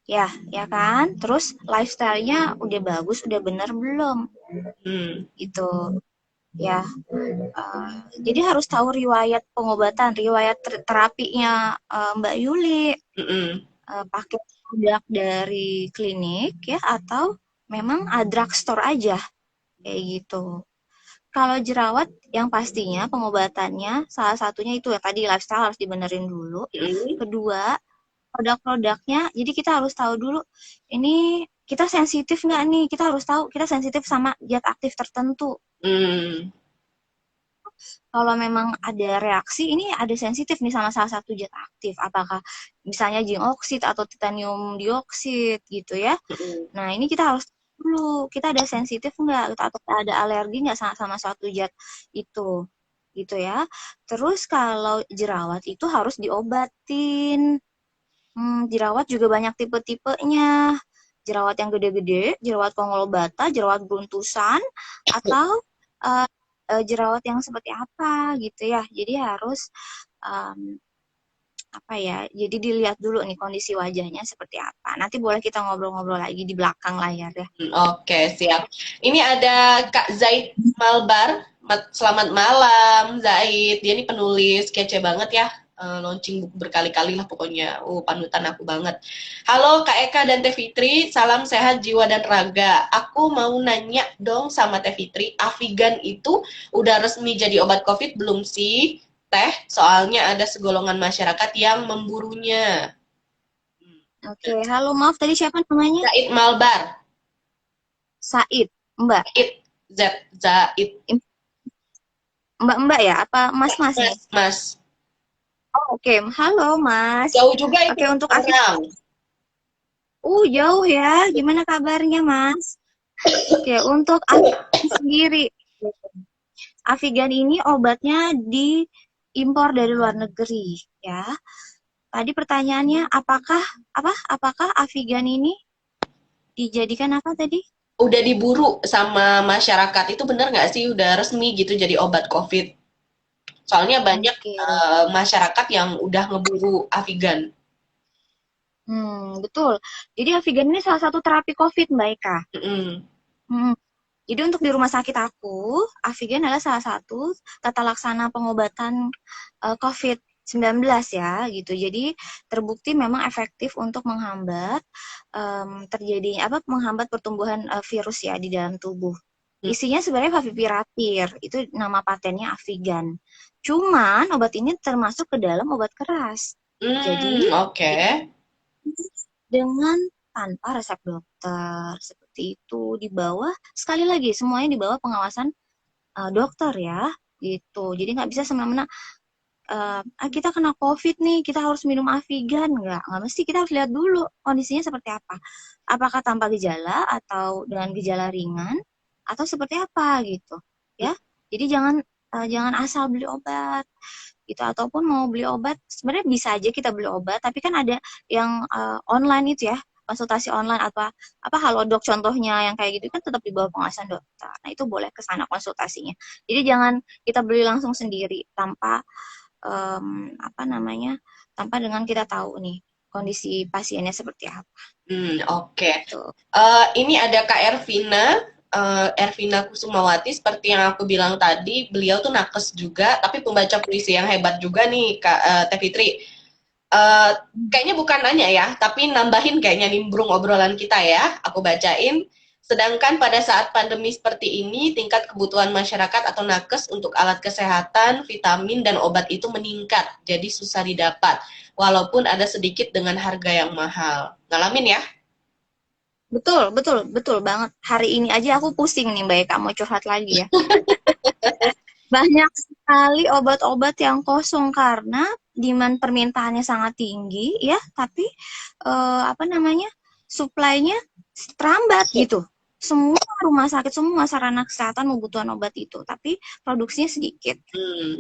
Ya kan? Terus lifestyle-nya udah bagus, udah bener belum? Hmm. Gitu. Ya, jadi harus tahu riwayat pengobatan, riwayat terapinya Mbak Yuli. Mm-mm. Pakai produk dari klinik ya, atau memang drugstore aja kayak gitu. Kalau jerawat, yang pastinya pengobatannya salah satunya itu ya tadi lifestyle harus dibenerin dulu. Mm-mm. Kedua, produk-produknya. Jadi kita harus tahu dulu ini kita sensitif nggak nih? Kita harus tahu kita sensitif sama zat aktif tertentu. Hmm. Kalau memang ada reaksi, ini ada sensitif nih sama salah satu zat aktif. Apakah misalnya zinc oksid atau titanium dioksid gitu ya. Mm-mm. Nah, ini kita harus dulu, kita ada sensitif nggak atau ada alergi nggak sama suatu zat itu, gitu ya. Terus kalau jerawat itu harus diobatin. Jerawat juga banyak tipe-tipenya. Jerawat yang gede-gede, jerawat kongolobata, jerawat beruntusan, atau eh, jerawat yang seperti apa gitu ya. Jadi harus em, apa ya? Jadi dilihat dulu nih kondisi wajahnya seperti apa. Nanti boleh kita ngobrol-ngobrol lagi di belakang layar ya. Oke, siap. Ini ada Kak Zaid Malbar. Selamat malam, Zaid. Dia ini penulis kece banget ya. Launching buku berkali-kali lah pokoknya. Panutan aku banget. Halo Kak Eka dan Teh Fitri, salam sehat jiwa dan raga. Aku mau nanya dong sama Teh Fitri, Avigan itu udah resmi jadi obat COVID belum sih? Teh, soalnya ada segolongan masyarakat yang memburunya. Oke, halo maaf tadi siapa namanya? Zaid Malbar. Said, Mbak. It, Z, Zaid. Mbak-mbak ya? Apa mas-mas nih? Mas, Mas. Oh, oke. Halo, Mas. Jauh juga itu Oke, untuk Afif. orang. Jauh ya. Gimana kabarnya, Mas? Oke, untuk Afif sendiri. Afigan ini obatnya diimpor dari luar negeri, ya. Tadi pertanyaannya, apakah Afigan ini dijadikan apa tadi? Udah diburu sama masyarakat itu bener nggak sih? Udah resmi gitu jadi obat COVID. Soalnya banyak Oke. masyarakat yang udah ngeburu Afigan. Betul. Jadi Afigan ini salah satu terapi COVID, Mbak Eka. Mm-mm. Hmm, Jadi untuk di rumah sakit aku, Afigan adalah salah satu tata laksana pengobatan COVID-19 ya, gitu. Jadi terbukti memang efektif untuk menghambat terjadinya menghambat pertumbuhan virus ya di dalam tubuh. Isinya sebenarnya favipiravir, itu nama patennya Afigan. Cuman obat ini termasuk ke dalam obat keras. Jadi Oke. dengan tanpa resep dokter seperti itu, di bawah sekali lagi semuanya di bawah pengawasan dokter ya, gitu. Jadi nggak bisa semena-mena kita kena COVID nih, kita harus minum Afigan. Nggak mesti. Kita harus lihat dulu kondisinya seperti apa. Apakah tanpa gejala atau dengan gejala ringan atau seperti apa gitu ya. Jadi jangan asal beli obat gitu, ataupun mau beli obat sebenarnya bisa aja kita beli obat, tapi kan ada yang online itu ya, konsultasi online apa Halodoc contohnya yang kayak gitu kan tetap di bawah pengawasan dokter. Nah, itu boleh ke sana konsultasinya. Jadi jangan kita beli langsung sendiri tanpa tanpa dengan kita tahu nih kondisi pasiennya seperti apa. Oke. Tuh. Ini ada Kak Ervina, Ervina Kusumawati, seperti yang aku bilang tadi, beliau tuh nakes juga, tapi pembaca puisi yang hebat juga nih, Kak Teh Fitri. Kayaknya bukan nanya ya, tapi nambahin kayaknya nimbrung obrolan kita ya, aku bacain. Sedangkan pada saat pandemi seperti ini, tingkat kebutuhan masyarakat atau nakes untuk alat kesehatan, vitamin, dan obat itu meningkat, jadi susah didapat, walaupun ada sedikit dengan harga yang mahal. Ngalamin ya? Betul, betul, betul banget. Hari ini aja aku pusing nih Mbak Eka, mau curhat lagi ya. Banyak sekali obat-obat yang kosong karena demand permintaannya sangat tinggi ya, tapi supply-nya terambat gitu. Semua rumah sakit, semua sarana kesehatan membutuhkan obat itu, tapi produksinya sedikit.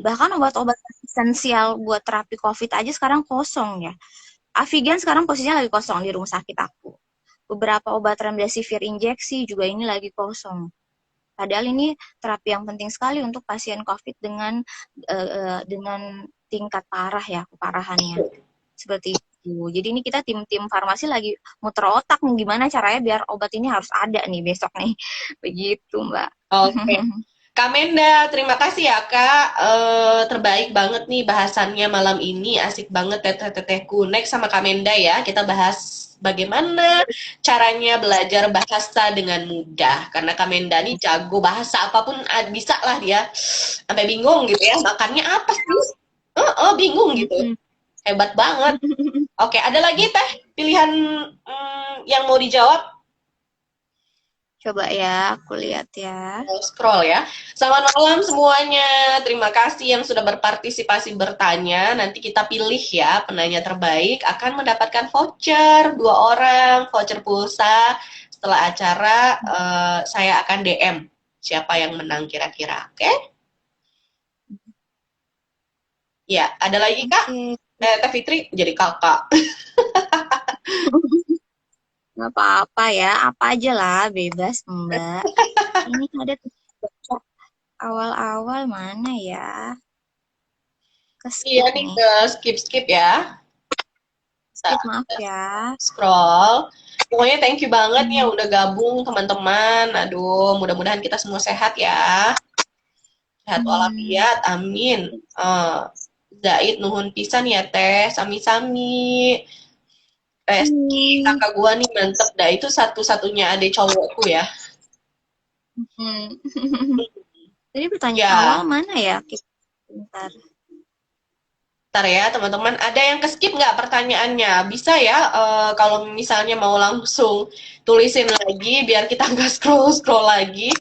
Bahkan obat-obat esensial buat terapi COVID aja sekarang kosong ya. Afigan sekarang posisinya lagi kosong di rumah sakit aku. Beberapa obat remdesivir injeksi juga ini lagi kosong. Padahal ini terapi yang penting sekali untuk pasien COVID dengan tingkat parah ya, keparahannya. Seperti itu. Jadi ini kita tim-tim farmasi lagi muter otak nih gimana caranya biar obat ini harus ada nih besok nih. Begitu, Mbak. Oke. Kak Menda, terima kasih ya Kak. Terbaik banget nih bahasannya malam ini. Asik banget teteh-tetehku. Next sama Kak Menda ya, kita bahas bagaimana caranya belajar bahasa dengan mudah. Karena Kak Menda nih jago bahasa apapun bisa lah dia. Sampai bingung gitu ya, makannya apa sih? Bingung gitu. Hebat banget. Oke, ada lagi teh pilihan yang mau dijawab? Coba ya, aku lihat ya. Scroll ya. Selamat malam semuanya. Terima kasih yang sudah berpartisipasi bertanya. Nanti kita pilih ya penanya terbaik akan mendapatkan voucher 2 orang, voucher pulsa. Setelah acara saya akan DM siapa yang menang kira-kira. Oke? Ya, ada lagi Kak? Teh Fitri jadi kakak. Nggak apa-apa ya, apa aja lah, bebas Mbak. Ini ada awal-awal mana ya? Iya Skip nih nih. ke skip ya. Skip, maaf ya. Scroll. Pokoknya thank you banget ya udah gabung teman-teman. Aduh, mudah-mudahan kita semua sehat ya. Sehat walafiat, amin. Zaid nuhun pisan ya teh, sami-sami. Reski, kakak gua nih mantep dah. Itu satu-satunya adik cowokku ya. Jadi pertanyaan Ya. awal mana ya? Bentar. Ntar ya teman-teman, ada yang keskip nggak pertanyaannya? Bisa ya, kalau misalnya mau langsung tulisin lagi biar kita nggak scroll-scroll lagi.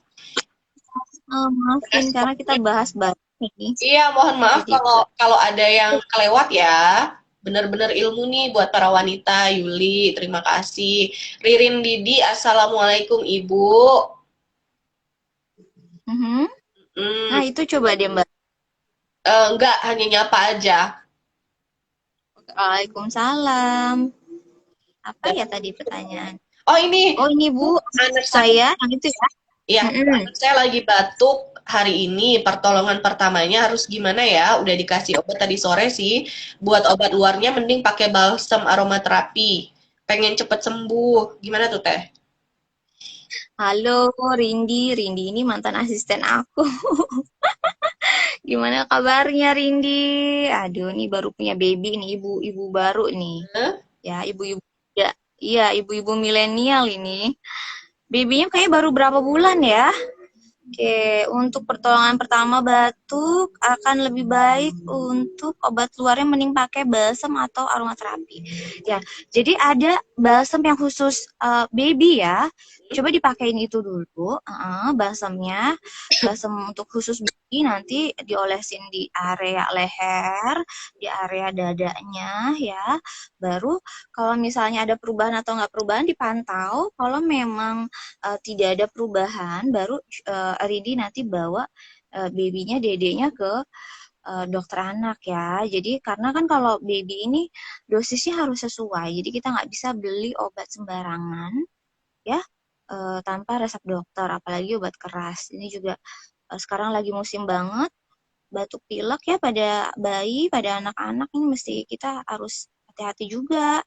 Maafin karena kita bahas banget nih. Iya, mohon maaf Jadi kalau kalau ada yang kelewat ya. Benar-benar ilmu nih buat para wanita. Yuli, terima kasih. Ririn Didi, Assalamualaikum Ibu. mhm. Nah, Hmm, itu coba deh Mbak. enggak, hanya nyapa aja. Waalaikumsalam. Apa ya tadi pertanyaan? Oh ini, Oh, ini Bu, anak saya. saya yang itu ya. Ya, Mm-mm. anak saya lagi batuk hari ini. Pertolongan pertamanya harus gimana ya? Udah dikasih obat tadi sore sih. Buat obat luarnya mending pakai balsam aromaterapi. Pengen cepet sembuh. Gimana tuh Teh? Halo, Rindi. Rindi ini mantan asisten aku. Gimana kabarnya, Rindi? Aduh, nih baru punya baby nih, ibu-ibu baru nih. Hah? Ya, ibu-ibu ya, iya, ibu-ibu milenial ini. Babynya kayak baru berapa bulan ya? Oke, untuk pertolongan pertama batuk akan lebih baik untuk obat luarnya mending pakai balsam atau aromaterapi. Ya, jadi ada balsam yang khusus baby ya. Coba dipakein itu dulu, balsamnya. Balsam untuk khusus baby nanti diolesin di area leher, di area dadanya ya. Baru kalau misalnya ada perubahan atau nggak perubahan dipantau. Kalau memang tidak ada perubahan, baru Ridi nanti bawa babynya, dedenya ke dokter anak ya. Jadi karena kan kalau baby ini dosisnya harus sesuai, jadi kita nggak bisa beli obat sembarangan ya tanpa resep dokter, apalagi obat keras. Ini juga sekarang lagi musim banget batuk pilek ya pada bayi, pada anak-anak ini mesti kita harus hati-hati juga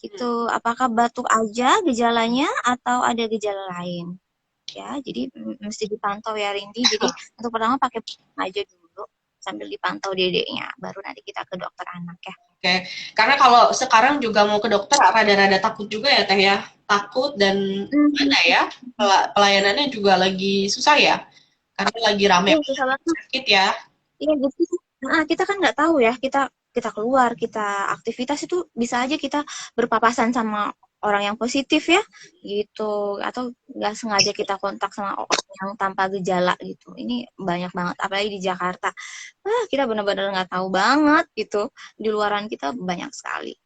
gitu. Apakah batuk aja gejalanya atau ada gejala lain? Ya, jadi mesti dipantau ya Rindi. Jadi untuk pertama pakai aja dulu sambil dipantau dedeknya, baru nanti kita ke dokter anak ya. Oke, karena kalau sekarang juga mau ke dokter rada-rada takut juga ya Teh ya. Takut dan mana Hmm. ya? Pelayanannya juga lagi susah ya. Karena lagi rame Iya susah banget. sakit ya. Iya gitu. Nah, kita kan nggak tahu ya, kita kita keluar, kita aktivitas itu bisa aja kita berpapasan sama orang yang positif ya, gitu. Atau nggak sengaja kita kontak sama orang yang tanpa gejala gitu. Ini banyak banget, apalagi di Jakarta. Kita benar-benar nggak tahu banget gitu. Di luaran kita banyak sekali.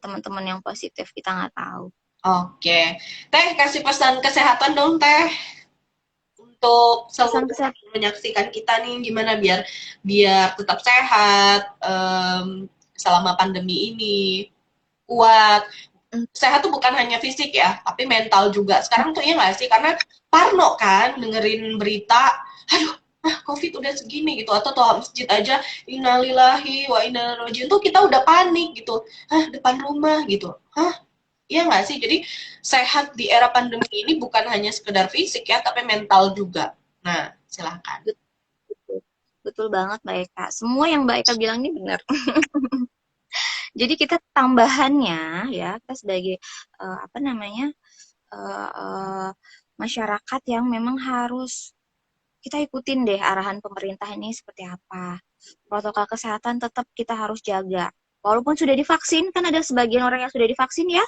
Teman-teman yang positif kita nggak tahu. Oke. Teh kasih pesan kesehatan dong Teh. Untuk Pesan seluruh kesehatan. yang menyaksikan kita nih gimana biar biar tetap sehat selama pandemi ini kuat. Sehat tuh bukan hanya fisik ya, tapi mental juga. Sekarang tuh iya nggak sih? Karena parno kan dengerin berita, aduh, COVID udah segini gitu. Atau toa masjid aja, innalillahi wa inna ilaihi rajiun tuh kita udah panik gitu. Depan rumah gitu. Iya nggak sih? Jadi sehat di era pandemi ini bukan hanya sekedar fisik ya, tapi mental juga. Nah, silahkan. Betul, betul banget Mbak Eka. Semua yang Mbak Eka bilang ini benar. Jadi kita tambahannya ya, kita sebagai apa namanya eh, eh, masyarakat yang memang harus kita ikutin deh arahan pemerintah ini seperti apa. Protokol kesehatan tetap kita harus jaga. Walaupun sudah divaksin, kan ada sebagian orang yang sudah divaksin ya.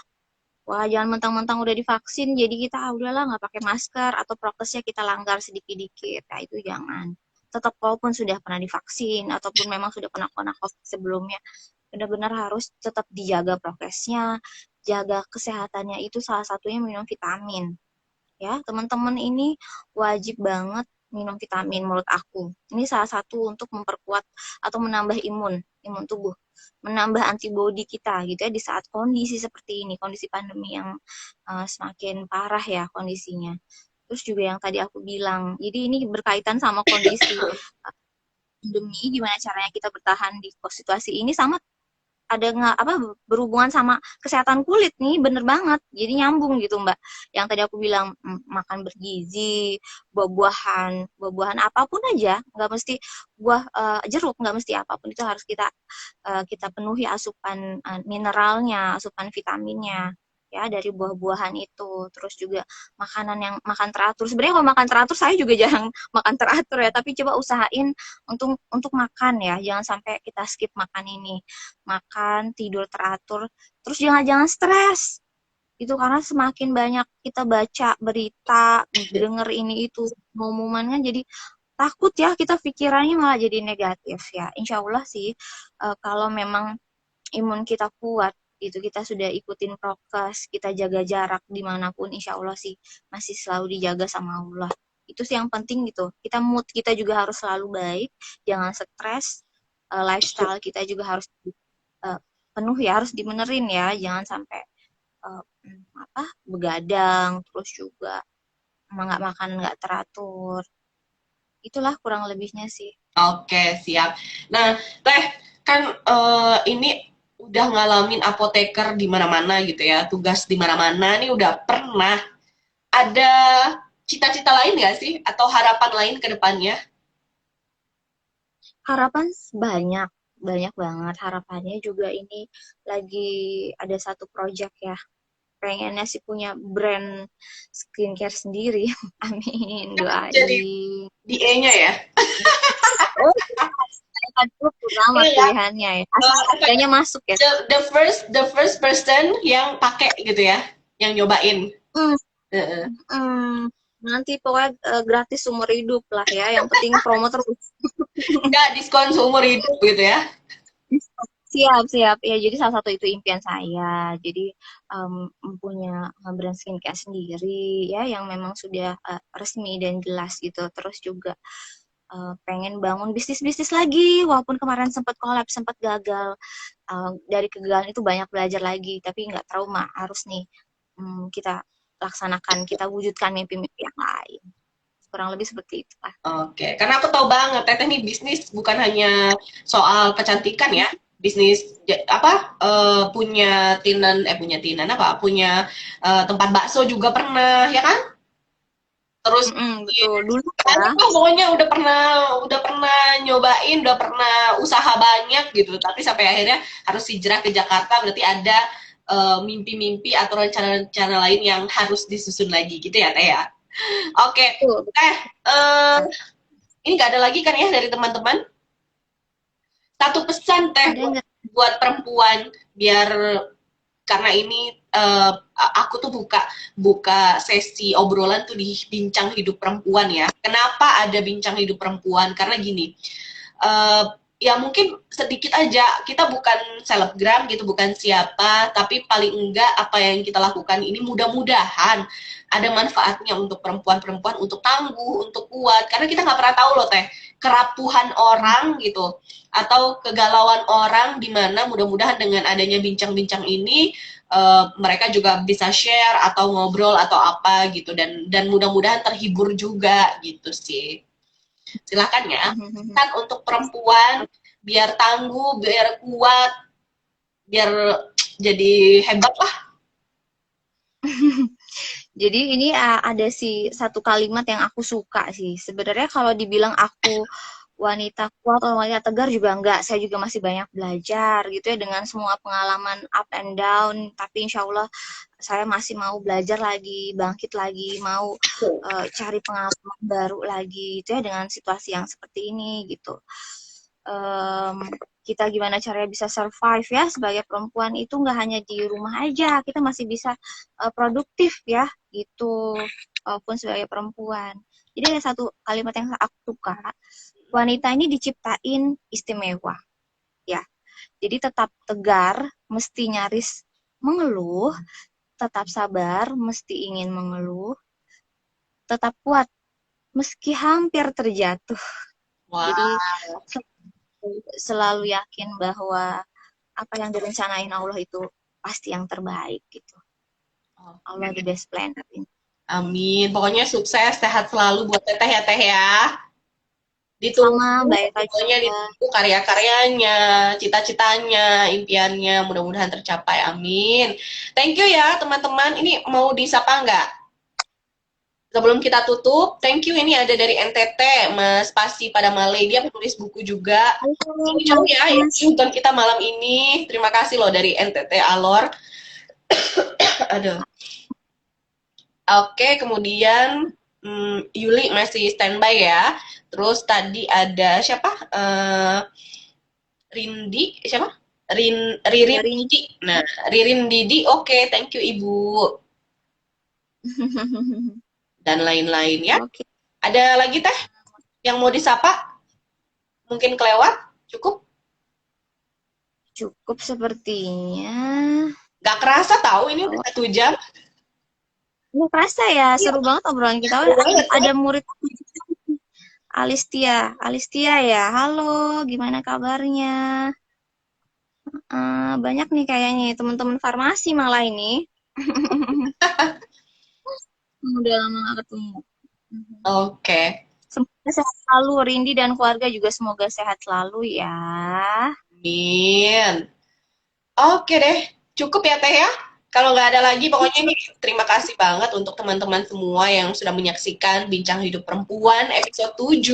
Wah, jangan mentang-mentang udah divaksin, jadi kita udahlah nggak pakai masker atau prokesnya kita langgar sedikit-dikit. Nah, itu jangan. Tetap walaupun sudah pernah divaksin ataupun memang sudah pernah kena COVID sebelumnya, benar-benar harus tetap dijaga prokesnya, jaga kesehatannya itu salah satunya minum vitamin. Ya, teman-teman ini wajib banget minum vitamin menurut aku. Ini salah satu untuk memperkuat atau menambah imun tubuh, menambah antibodi kita gitu ya di saat kondisi seperti ini, kondisi pandemi yang semakin parah ya kondisinya. Terus juga yang tadi aku bilang, jadi ini berkaitan sama kondisi pandemi, gimana caranya kita bertahan di situasi ini sama ada nggak apa berhubungan sama kesehatan kulit nih bener banget jadi nyambung gitu Mbak yang tadi aku bilang makan bergizi buah-buahan apapun aja nggak mesti buah jeruk nggak mesti apapun itu harus kita kita penuhi asupan mineralnya asupan vitaminnya ya dari buah-buahan itu. Terus juga makanan yang makan teratur. Sebenarnya kalau makan teratur saya juga jarang makan teratur ya, tapi coba usahain untuk makan ya, jangan sampai kita skip makan ini. Makan, tidur teratur, terus jangan stres. Itu karena semakin banyak kita baca berita, denger ini itu pengumuman kan jadi takut ya, kita pikirannya malah jadi negatif ya. Insya Allah sih kalau memang imun kita kuat gitu, kita sudah ikutin prokes, kita jaga jarak dimanapun, insya Allah sih masih selalu dijaga sama Allah. Itu sih yang penting gitu. Kita mood kita juga harus selalu baik, jangan stres, lifestyle kita juga harus uh, penuh ya, harus dimenerin ya, jangan sampai uh, begadang, terus juga nggak makan nggak teratur. Itulah kurang lebihnya sih. Oke, siap. Nah, Teh, kan ini udah ngalamin apoteker di mana-mana gitu ya, tugas di mana-mana, nih udah pernah ada cita-cita lain nggak sih? Atau harapan lain ke depannya? Harapan banyak, banyak banget harapannya juga ini lagi ada satu project ya. Pengennya sih punya brand skincare sendiri. Amin, Jadi doain. DA-nya ya? Oh, aduh, pertama Iya ya. pilihannya ya. Asal harganya masuk ya. The first person yang pakai gitu ya, yang nyobain. Hmm, Heeh. hmm. Nanti pokoknya gratis seumur hidup lah ya. Yang penting promo terus. Nggak diskon seumur hidup gitu ya? Siap, siap. Ya, jadi salah satu itu impian saya. Jadi punya brand skincare sendiri ya yang memang sudah resmi dan jelas gitu. Terus juga pengen bangun bisnis-bisnis lagi walaupun kemarin sempat collab, sempat gagal. Dari kegagalan itu banyak belajar lagi, tapi nggak trauma. Harus nih kita laksanakan, kita wujudkan mimpi-mimpi yang lain. Kurang lebih seperti itu lah. Oke, karena aku tahu banget Teteh nih bisnis bukan hanya soal kecantikan ya. Bisnis apa punya tinan apa punya tempat bakso juga pernah ya kan? Terus Betul dulu ya. banyak lah pokoknya udah pernah nyobain, udah pernah usaha banyak gitu. Tapi sampai akhirnya harus hijrah ke Jakarta berarti ada mimpi-mimpi atau rencana-rencana lain yang harus disusun lagi gitu ya Teh ya. Oke, Betul, Teh betul. ini nggak ada lagi kan ya dari teman-teman? Satu pesan Teh Ada buat, nggak? buat perempuan biar karena ini aku tuh buka sesi obrolan tuh di bincang hidup perempuan ya. Kenapa ada bincang hidup perempuan? Karena gini, uh, ya mungkin sedikit aja kita bukan selebgram gitu, bukan siapa, tapi paling enggak apa yang kita lakukan ini mudah-mudahan ada manfaatnya untuk perempuan-perempuan untuk tangguh, untuk kuat. Karena kita nggak pernah tahu loh Teh, kerapuhan orang gitu atau kegalauan orang di mana mudah-mudahan dengan adanya bincang-bincang ini mereka juga bisa share atau ngobrol atau apa gitu dan mudah-mudahan terhibur juga gitu sih. Silakan ya. Kan untuk perempuan biar tangguh, biar kuat, biar jadi hebat lah. Jadi ini ada sih satu kalimat yang aku suka sih. Sebenarnya kalau dibilang aku wanita kuat atau wanita tegar juga enggak. Saya juga masih banyak belajar gitu ya dengan semua pengalaman up and down. Tapi insya Allah saya masih mau belajar lagi, bangkit lagi, mau cari pengalaman baru lagi gitu ya dengan situasi yang seperti ini gitu. Kita gimana caranya bisa survive ya sebagai perempuan itu nggak hanya di rumah aja, kita masih bisa produktif ya gitu walaupun sebagai perempuan. Jadi ada satu kalimat yang aku suka, wanita ini diciptain istimewa ya. Jadi tetap tegar mesti nyaris mengeluh, tetap sabar mesti ingin mengeluh, tetap kuat meski hampir terjatuh. Wah. Jadi selalu yakin bahwa apa yang direncanain Allah itu pasti yang terbaik gitu. Allah the best planner ini. Amin. Pokoknya sukses, sehat selalu buat Teteh ya Teh ya. Ditunggu Sama Mbak Eka pokoknya juga. ditunggu karya-karyanya, cita-citanya, impiannya, mudah-mudahan tercapai. Amin. Thank you ya teman-teman. Ini mau disapa nggak? Sebelum kita tutup, thank you ini ada dari NTT, Mas Pasi pada Male, dia penulis buku juga. Ini ya, yang nonton kita malam ini. Terima kasih loh dari NTT Alor. Aduh. Oke, kemudian Yuli masih standby ya. Terus tadi ada siapa? Rindi, siapa? Ririn Dari Didi. Nah, Ririn Didi, oke, thank you Ibu. Dan lain-lain ya. Oke, Ada lagi teh yang mau disapa? Mungkin kelewat? Cukup? cukup sepertinya. Gak kerasa tahu ini udah Oh, 1 jam. nggak kerasa ya, Iya, seru banget obrolan kita. Oh, seru banget ya. ada murid Alistia, Alistia ya. Halo, gimana kabarnya? Banyak nih kayaknya teman-teman farmasi malah ini. Udah lama gak ketemu. Oke. Semoga sehat selalu, Rindi dan keluarga juga semoga sehat selalu ya. Amin. Oke deh, cukup ya Teh ya. Kalau nggak ada lagi, pokoknya ini terima kasih banget untuk teman-teman semua yang sudah menyaksikan Bincang Hidup Perempuan episode 7.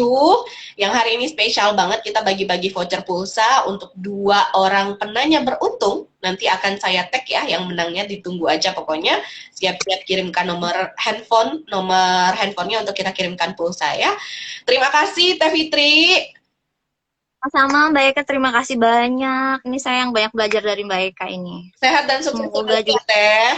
Yang hari ini spesial banget, kita bagi-bagi voucher pulsa untuk 2 orang penanya beruntung. Nanti akan saya tag ya, yang menangnya ditunggu aja pokoknya. Siap-siap kirimkan nomor handphonenya untuk kita kirimkan pulsa ya. Terima kasih Teh Fitri. Sama Mbak Eka, terima kasih banyak. Ini saya yang banyak belajar dari Mbak Eka ini. Sehat dan sukses Semoga selalu ya juga, Teh.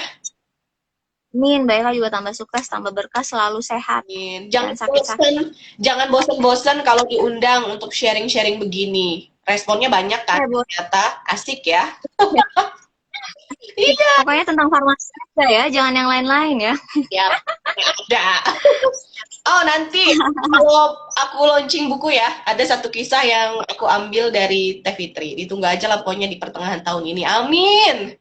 amin, Mbak Eka juga tambah sukses, tambah berkah, selalu sehat. Jangan Dan sakit-sakit. bosan, jangan bosan-bosan kalau diundang untuk sharing-sharing begini. Responnya banyak kan, ternyata asik ya. Iya, Pokoknya tentang farmasi aja ya, jangan yang lain-lain ya. ya ada. Oh nanti kalau aku launching buku ya, ada satu kisah yang aku ambil dari Teh Fitri. Ditunggu aja lah pokoknya di pertengahan tahun ini. Amin.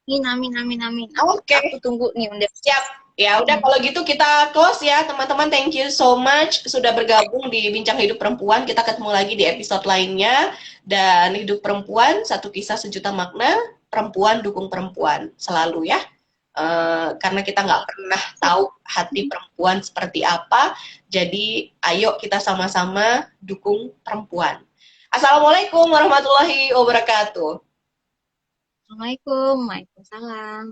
Amin, amin, amin, amin. Oke. Aku tunggu nih undang. Siap. Ya udah kalau gitu kita close ya teman-teman. Thank you so much sudah bergabung di Bincang Hidup Perempuan. Kita ketemu lagi di episode lainnya. Dan hidup perempuan satu kisah sejuta makna. Perempuan dukung perempuan selalu ya. Karena kita nggak pernah tahu hati perempuan seperti apa. Jadi ayo kita sama-sama dukung perempuan. Assalamualaikum warahmatullahi wabarakatuh. Assalamualaikum, waalaikumsalam.